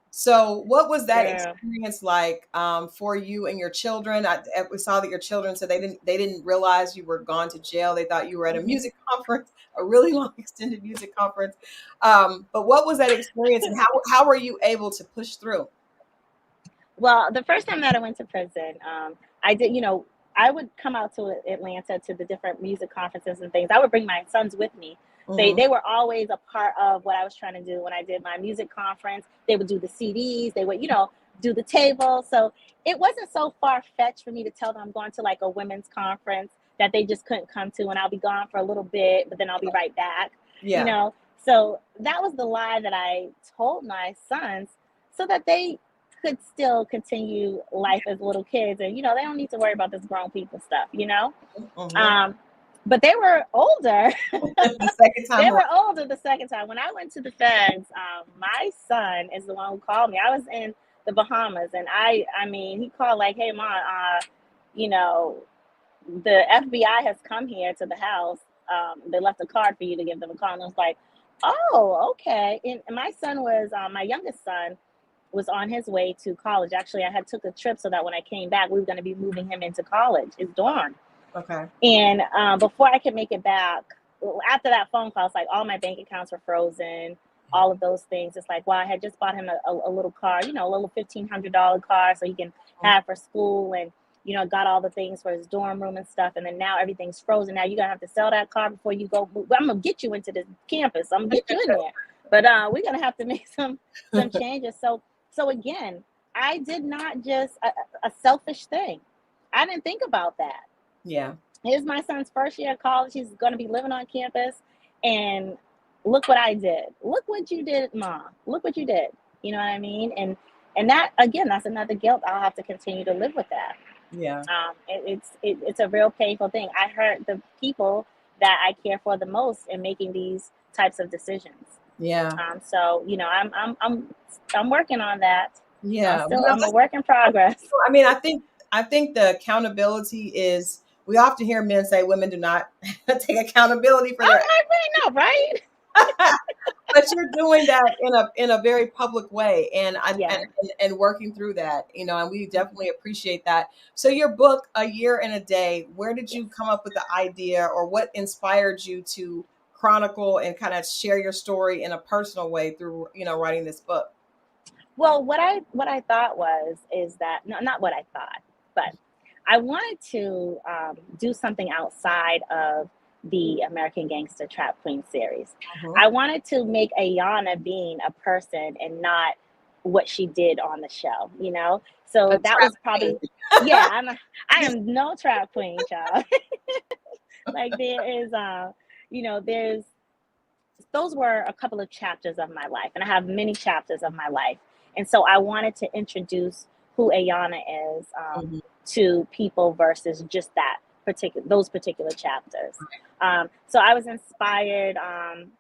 So what was that experience like for you and your children? We saw that your children said they didn't realize you were gone to jail. They thought you were at a music conference, a really long extended music conference. But what was that experience, and how were you able to push through? Well, the first time that I went to prison, I did, I would come out to Atlanta to the different music conferences and things. I would bring my sons with me. They were always a part of what I was trying to do. When I did my music conference, they would do the CDs. They would, do the table. So it wasn't so far-fetched for me to tell them I'm going to like a women's conference that they just couldn't come to, and I'll be gone for a little bit, but then I'll be right back. Yeah. So that was the lie that I told my sons so that they could still continue life as little kids, and they don't need to worry about this grown people stuff. But they were older. The second time. They were older the second time. When I went to the feds, my son is the one who called me. I was in the Bahamas, and I mean, he called like, "Hey, Mom, the FBI has come here to the house. They left a card for you to give them a call." And I was like, "Oh, okay." And my son was my youngest son was on his way to college. Actually, I had took a trip so that when I came back, we were going to be moving him into college, his dorm. Okay. And before I could make it back, after that phone call, it's like all my bank accounts were frozen, all of those things. It's like, well, I had just bought him a little car, you know, a little $1,500 car so he can have for school, and, you know, got all the things for his dorm room and stuff. And then now everything's frozen. Now you're going to have to sell that car before you go. I'm going to get you into this campus. I'm going to get you in there. But we're going to have to make some changes. So again, I did not just a selfish thing. I didn't think about that. Yeah. Here's my son's first year of college. He's going to be living on campus. And look what I did. Look what you did, Mom. Look what you did. You know what I mean? And that, again, that's another guilt. I'll have to continue to live with that. Yeah. It's a real painful thing. I hurt the people that I care for the most in making these types of decisions. Yeah. So, you know, I'm working on that. Yeah. I'm a work in progress. I mean, I think the accountability is, we often hear men say women do not take accountability for their. I really know, right? But you're doing that in a very public way, and Yeah. and working through that, you know, and we definitely appreciate that. So your book, A Year and a Day, where did you come up with the idea, or what inspired you to chronicle and kind of share your story in a personal way through, you know, writing this book? Well, what I thought is that, no, not what I thought, but I wanted to do something outside of the American Gangster Trap Queen series. Mhm. I wanted to make Ayanna Bean a person and not what she did on the show, you know? So that was probably, yeah, I am no trap queen, child. Like there is, you know, those were a couple of chapters of my life, and I have many chapters of my life. And so I wanted to introduce who Ayana is to people versus just those particular chapters. So I was inspired,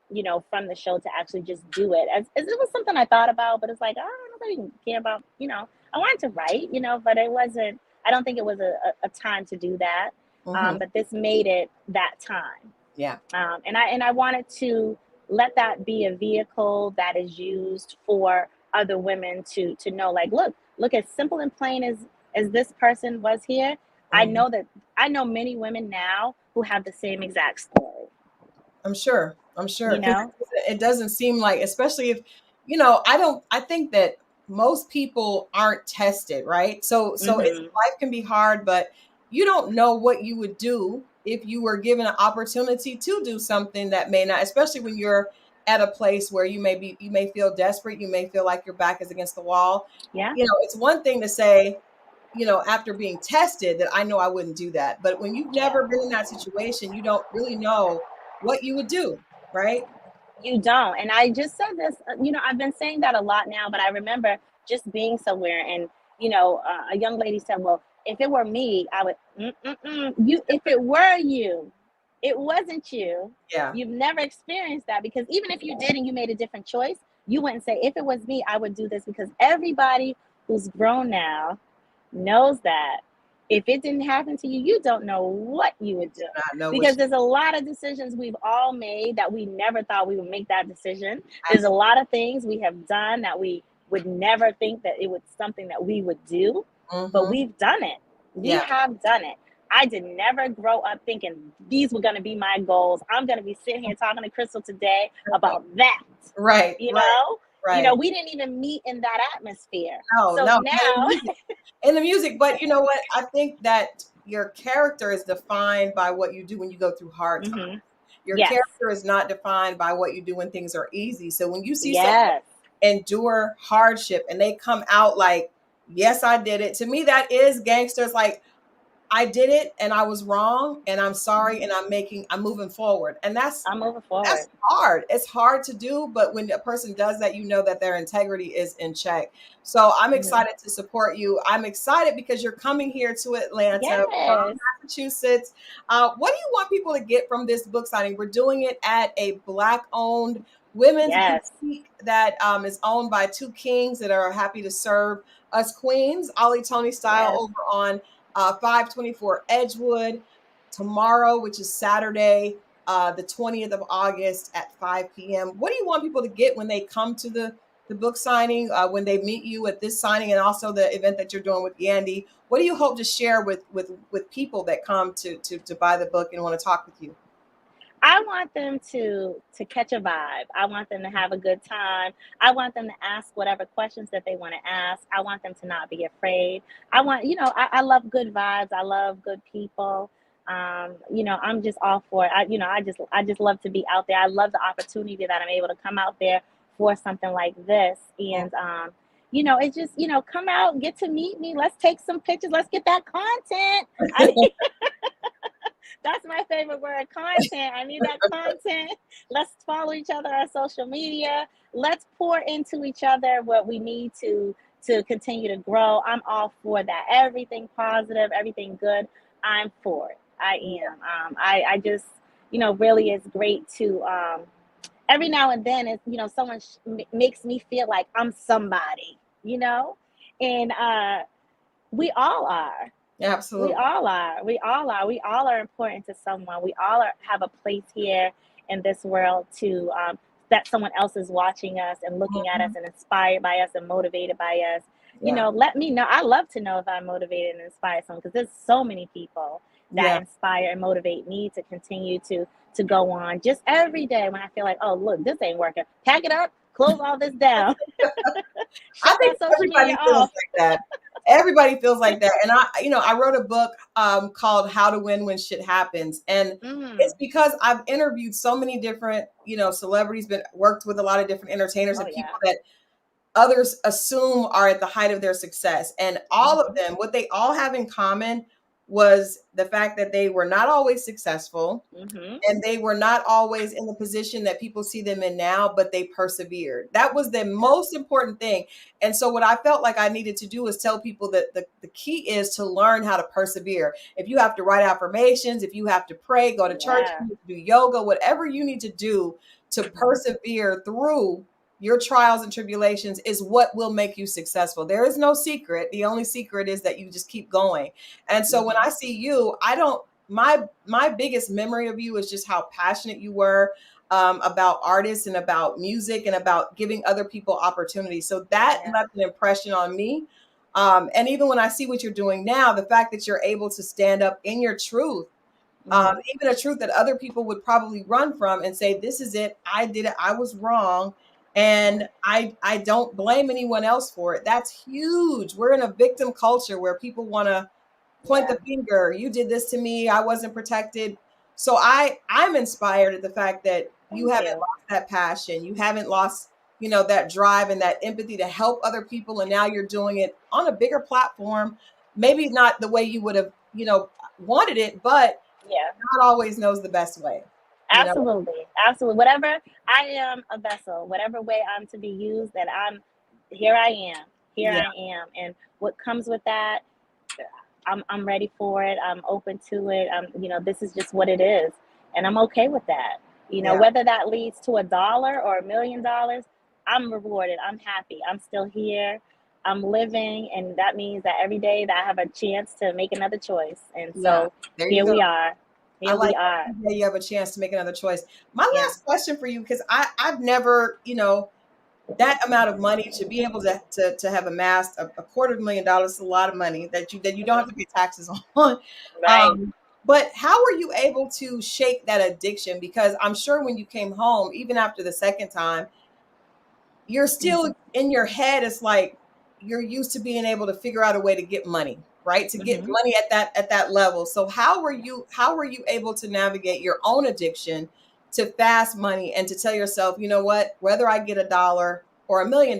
you know, from the show to actually just do it. As it was something I thought about, but it's like, oh, nobody care about, you know, I wanted to write, you know, but it wasn't, I don't think it was a time to do that. But this made it that time. Yeah. And I wanted to let that be a vehicle that is used for other women to know, like, look, as simple and plain as this person was here, I know many women now who have the same exact story. I'm sure. You know, it doesn't seem like, especially if, you know, I think that most people aren't tested, right? So life can be hard, but you don't know what you would do if you were given an opportunity to do something that may not, especially when you're at a place where you may feel desperate, you may feel like your back is against the wall. Yeah. You know, it's one thing to say, you know, after being tested, that I know I wouldn't do that. But when you've never been in that situation, you don't really know what you would do, right? You don't. And I just said this, you know, I've been saying that a lot now, but I remember just being somewhere and, you know, a young lady said, well, if it were me, I would, if it were you, it wasn't you. Yeah. You've never experienced that, because even if you did and you made a different choice, you wouldn't say, if it was me, I would do this, because everybody who's grown now knows that if it didn't happen to you, you don't know what you would do. Because there's a lot of decisions we've all made that we never thought we would make that decision. There's a lot of things we have done that we would never think that it was something that we would do, but we've done it. We have done it. I did never grow up thinking these were going to be my goals. I'm going to be sitting here talking to Crystal today about that. Right. You know? Right. You know, we didn't even meet in that atmosphere. No, so now in the music, but you know what? I think that your character is defined by what you do when you go through hard times. Your character is not defined by what you do when things are easy. So when you see someone endure hardship and they come out like, yes, I did it. To me, that is gangsters. Like, I did it and I was wrong and I'm sorry and I'm moving forward. And I'm moving forward. That's hard. It's hard to do, but when a person does that, you know that their integrity is in check. So I'm excited to support you. I'm excited because you're coming here to Atlanta from Massachusetts. What do you want people to get from this book signing? We're doing it at a Black-owned women's boutique that is owned by two kings that are happy to serve us queens, Ollie Tony style, over on 524 Edgewood tomorrow, which is Saturday, the 20th of August at 5 p.m. What do you want people to get when they come to the the book signing, when they meet you at this signing, and also the event that you're doing with Yandy? What do you hope to share with people that come to buy the book and want to talk with you? I want them to catch a vibe. I want them to have a good time. I want them to ask whatever questions that they want to ask. I want them to not be afraid. I want, I love good vibes. I love good people. I'm just all for it. I just love to be out there. I love the opportunity that I'm able to come out there for something like this. And it's just, come out, get to meet me. Let's take some pictures. Let's get that content. That's my favorite word, content. I need that content. Let's follow each other on social media. Let's pour into each other what we need to continue to grow. I'm all for that. Everything positive, everything good, I'm for it. I am. I just, really is great to, every now and then, someone makes me feel like I'm somebody, and we all are. Absolutely. We all are. We all are important to someone. We all have a place here in this world to that someone else is watching us and looking at us and inspired by us and motivated by us. Let me know. I love to know if I'm motivated and inspired someone, because there's so many people that inspire and motivate me to continue to go on just every day when I feel like, oh, look, this ain't working. Pack it up, close all this down. I think everybody feels like that. Everybody feels like that. And I wrote a book called How to Win When Shit Happens. And it's because I've interviewed so many different, celebrities, worked with a lot of different entertainers and people that others assume are at the height of their success. And all of them, what they all have in common was the fact that they were not always successful, and they were not always in the position that people see them in now, but they persevered. That was the most important thing. And so what I felt like I needed to do is tell people that the key is to learn how to persevere. If you have to write affirmations, if you have to pray, go to church, do yoga, whatever you need to do to persevere through your trials and tribulations is what will make you successful. There is no secret. The only secret is that you just keep going. And so when I see you, my biggest memory of you is just how passionate you were about artists and about music and about giving other people opportunities. So that left an impression on me. And even when I see what you're doing now, the fact that you're able to stand up in your truth, even a truth that other people would probably run from and say, this is it. I did it. I was wrong. And I don't blame anyone else for it. That's huge. We're in a victim culture where people want to point the finger. You did this to me. I wasn't protected. So I'm inspired at the fact that you haven't lost that passion. You haven't lost, that drive and that empathy to help other people. And now you're doing it on a bigger platform. Maybe not the way you would have, wanted it, but God always knows the best way. Absolutely. Absolutely. Whatever, I am a vessel, whatever way I'm to be used, and I am. I am. And what comes with that, I'm ready for it. I'm open to it. This is just what it is. And I'm okay with that. Whether that leads to $1 or $1 million, I'm rewarded. I'm happy. I'm still here. I'm living. And that means that every day that I have a chance to make another choice. And so here we are. I like that you have a chance to make another choice. My last question for you, because I've never, that amount of money to be able to have amassed a $250,000 is a lot of money that you don't have to pay taxes on. Right. But how were you able to shake that addiction? Because I'm sure when you came home, even after the second time, you're still in your head. It's like you're used to being able to figure out a way to get money. Right. To get money at that level. So how were you able to navigate your own addiction to fast money and to tell yourself, you know what, whether I get $1 or $1 million,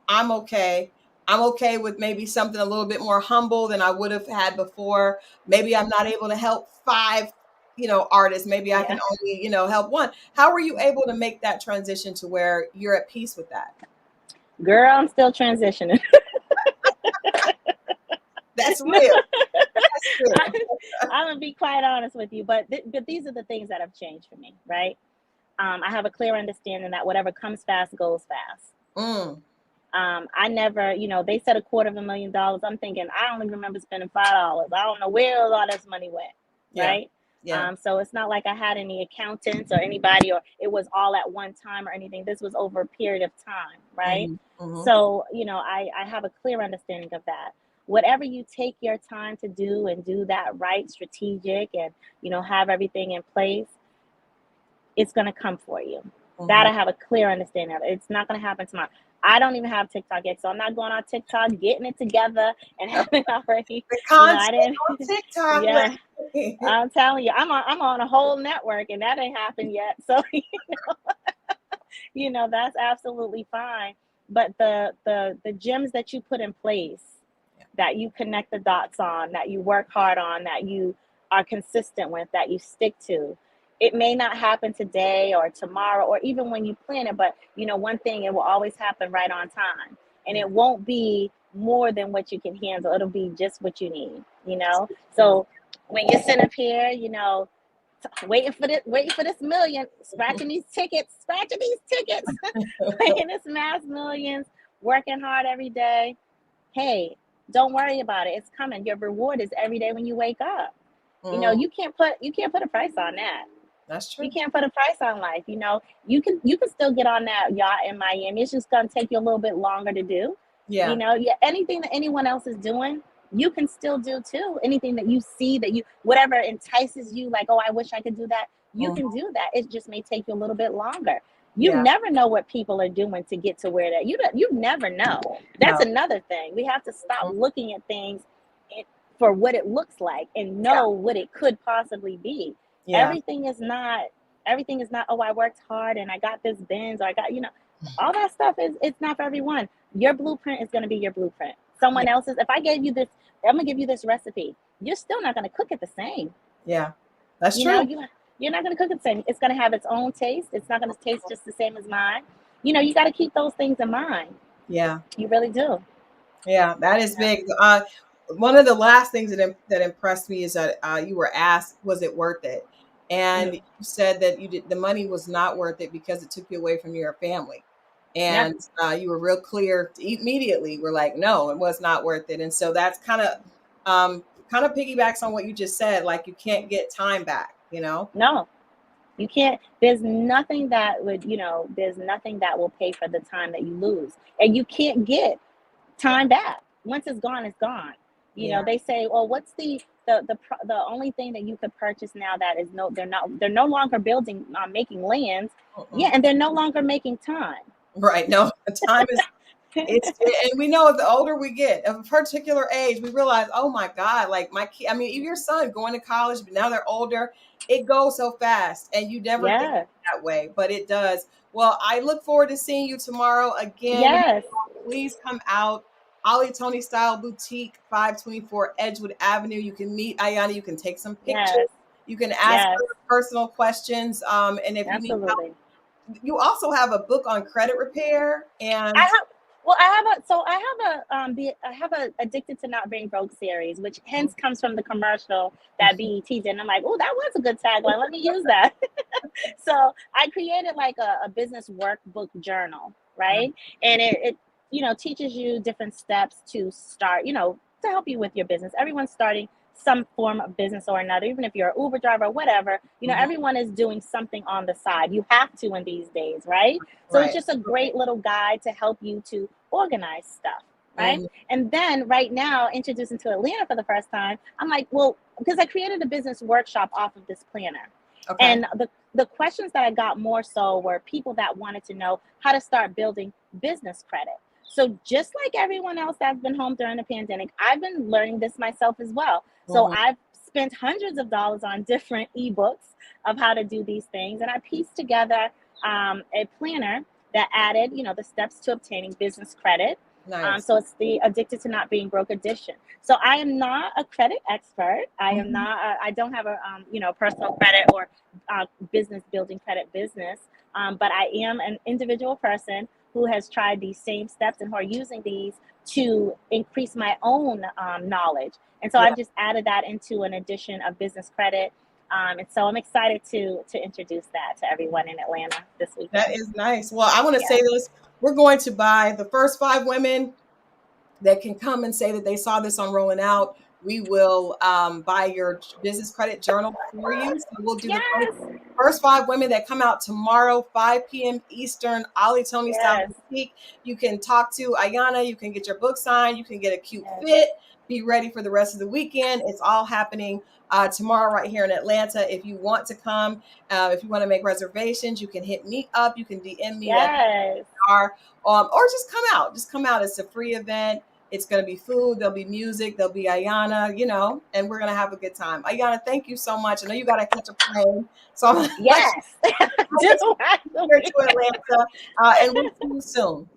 I'm okay. I'm okay with maybe something a little bit more humble than I would have had before. Maybe I'm not able to help 5, artists. Maybe I can only, help 1. How were you able to make that transition to where you're at peace with that? Girl, I'm still transitioning. That's real. I'm gonna be quite honest with you, but these are the things that have changed for me, right? I have a clear understanding that whatever comes fast goes fast. I never, they said $250,000. I'm thinking I only remember spending $5. I don't know where all this money went, right? Yeah. So it's not like I had any accountants or anybody, or it was all at one time or anything. This was over a period of time, right? Hmm. Hmm. So, I have a clear understanding of that. Whatever you take your time to do and do that right, strategic, and, have everything in place, it's going to come for you. That Hmm. I have a clear understanding of. It's not going to happen tomorrow. I don't even have TikTok yet, so I'm not going on TikTok, getting it together and having it already. The content I didn't. on TikTok. Yeah, Like, I'm telling you, I'm on a whole network, and that ain't happened yet. So that's absolutely fine. But the gems that you put in place, that you connect the dots on, that you work hard on, that you are consistent with, that you stick to. It may not happen today or tomorrow or even when you plan it, but one thing, it will always happen right on time. And yeah. it won't be more than what you can handle. It'll be just what you need. Yeah. So when you're sitting up here, waiting for this million, scratching these tickets, playing this mass millions, working hard every day. Hey, don't worry about it. It's coming. Your reward is every day when you wake up. Mm, You can't put a price on that. that's You true. can't put a price on life. You can still get on that yacht in Miami. It's just gonna take you a little bit longer to do. Yeah. Yeah, anything that anyone else is doing, you can still do too. Anything that you see, whatever entices you, like, oh, I wish I could do that. You Mm, can do that. It just may take you a little bit longer. You yeah. never know what people are doing to get to where that you never know. That's No. another thing. We have to stop Mm, looking at things for what it looks like and yeah. know what it could possibly be. Yeah. Everything is not, oh, I worked hard and I got this Benz, or I got, all that stuff it's not for everyone. Your blueprint is going to be your blueprint. Yeah. Someone else's, if I gave you this, I'm going to give you this recipe. You're still not going to cook it the same. Yeah. That's You know, true. you, you're not going to cook it the same. It's going to have its own taste. It's not going to taste just the same as mine. You got to keep those things in mind. Yeah. You really do. Yeah. That is Yeah. big. One of the last things that impressed me is that you were asked, was it worth it? And Mm. you said that the money was not worth it because it took you away from your family. Yeah. And you were real clear immediately. We're like, no, it was not worth it. And so that's kind of piggybacks on what you just said. Like, you can't get time back. No, you can't. There's nothing that will pay for the time that you lose. And you can't get time back. Once it's gone, it's gone. Yeah. They say, well, what's the only thing that you could purchase now that is they're no longer building, making lands. Mm-mm. Yeah, and they're no longer making time. Right. No, the time is and we know the older we get of a particular age, we realize, oh my God, like my kid, I mean, even your son going to college, but now they're older. It goes so fast and you never think Yeah. that way, but it does. Well, I look forward to seeing you tomorrow again. Yes. Please come out. Ollie Tony Style Boutique, 524 Edgewood Avenue. You can meet Ayana. You can take some pictures. Yes. You can ask Yes. her personal questions. And if you need help, Absolutely. you also have a book on credit repair. I And have well, I have a Addicted to Not Being Broke series, which hence comes from the commercial that BET did. And I'm like, oh, that was a good tagline. Let me use that. So I created like a business workbook journal, right? And it teaches you different steps to start, to help you with your business. Everyone's starting some form of business or another, even if you're an Uber driver or whatever, Mhm. everyone is doing something on the side. You have to in these days, right? So it's Right. just a great little guide to help you to organize stuff, right? Mhm. And then right now, introducing to Atlanta for the first time, I'm like, well, because I created a business workshop off of this planner. Okay. And the questions that I got more so were people that wanted to know how to start building business credit. So just like everyone else that's been home during the pandemic, I've been learning this myself as well. So Mhm. I've spent hundreds of dollars on different ebooks of how to do these things. And I pieced together a planner that added, the steps to obtaining business credit. Nice. So it's the Addicted to Not Being Broke edition. So I am not a credit expert. I am Mhm. not. I don't have a personal credit or business building credit business. But I am an individual person who has tried these same steps and who are using these to increase my own knowledge. And so Yeah. I've just added that into an edition of business credit. And so I'm excited to introduce that to everyone in Atlanta this That weekend. is nice. Well, I want to say Yeah. this. We're going to buy the first 5 women that can come and say that they saw this on Rolling Out. we will buy your business credit journal for you. So we'll do the Yes. first 5 women that come out tomorrow, 5 p.m. Eastern, Ollie Tony Style Yes. Boutique. You can talk to Ayana. You can get your book signed. You can get a cute Yes. fit. Be ready for the rest of the weekend. It's all happening tomorrow right here in Atlanta. If you want to come, if you want to make reservations, you can hit me up. You can DM me at Yes. or just come out. Just come out. It's a free event. It's going to be food. There'll be music. There'll be Ayana, and we're going to have a good time. Ayana, thank you so much. I know you got to catch a plane. So I'm going to let Yes. you here to Atlanta, and we'll see you soon.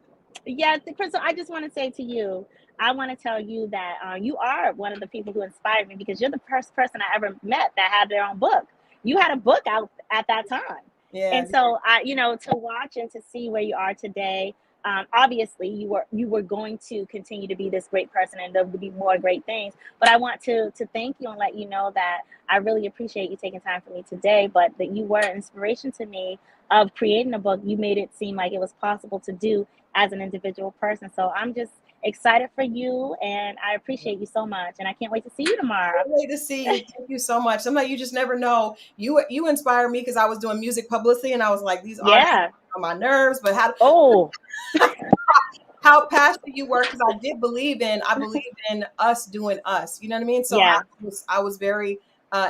Yes, Crystal, I just want to say to you, I want to tell you that you are one of the people who inspired me, because you're the first person I ever met that had their own book. You had a book out at that time. Yeah. And so to watch and to see where you are today, obviously you were going to continue to be this great person, and there will be more great things. But I want to thank you and let you know that I really appreciate you taking time for me today, but that you were an inspiration to me of creating a book. You made it seem like it was possible to do as an individual person. So I'm just excited for you, and I appreciate you so much, and I can't wait to see you tomorrow. Can't wait to see you. Thank you so much. Sometimes you just never know. You inspire me, because I was doing music publicity, and I was like, these artists Yeah. are on my nerves. But Oh, how passionate you were, because I believe in us doing us. You know what I mean? So yeah. I was very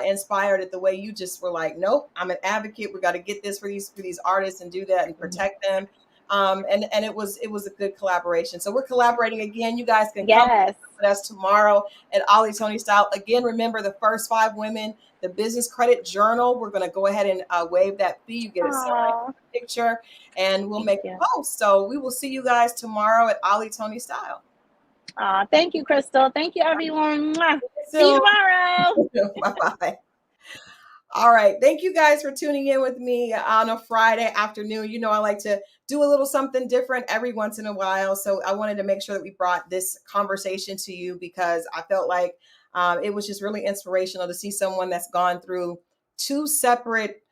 inspired at the way you just were like, nope, I'm an advocate. We got to get this for these artists and do that and protect them. And it was a good collaboration. So we're collaborating again. You guys can come Yes. with us tomorrow at Ollie Tony Style. Again, remember the first 5 women, the business credit journal. We're going to go ahead and waive that fee. You get a signed Aw, picture, and we'll thank make you. a post. So we will see you guys tomorrow at Ollie Tony Style. Thank you, Crystal. Thank you, everyone. Mwah. See you So, tomorrow. bye-bye. All right. Thank you guys for tuning in with me on a Friday afternoon. You know, I like to do a little something different every once in a while. So I wanted to make sure that we brought this conversation to you, because I felt like it was just really inspirational to see someone that's gone through 2 separate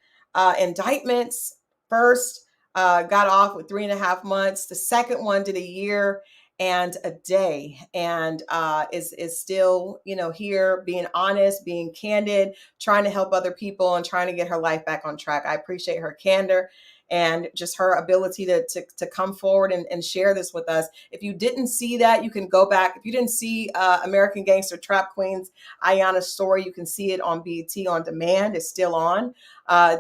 indictments. First, got off with 3.5 months. The second one did a year and a day, and is still, here, being honest, being candid, trying to help other people, and trying to get her life back on track. I appreciate her candor and just her ability to come forward and share this with us. If you didn't see that, you can go back. If you didn't see American Gangster Trap Queen's Ayana's story, you can see it on BET On Demand. It's still on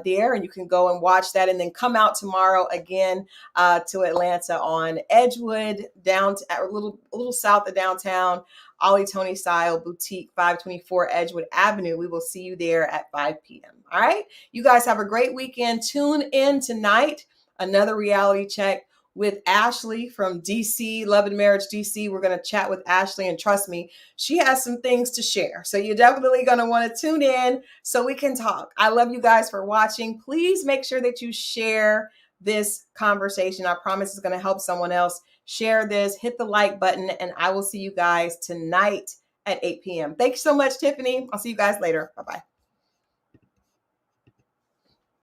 there, and you can go and watch that, and then come out tomorrow again to Atlanta on Edgewood, down to, a little south of downtown, Ollie Tony Style Boutique, 524 Edgewood Avenue. We will see you there at 5 p.m. All right. You guys have a great weekend. Tune in tonight. Another reality check with Ashley from DC, Love and Marriage DC. We're going to chat with Ashley, and trust me, she has some things to share. So you're definitely going to want to tune in so we can talk. I love you guys for watching. Please make sure that you share this conversation. I promise it's going to help someone else. Share this, hit the like button, and I will see you guys tonight at 8 p.m. Thank you so much, Tiffany. I'll see you guys later. Bye-bye.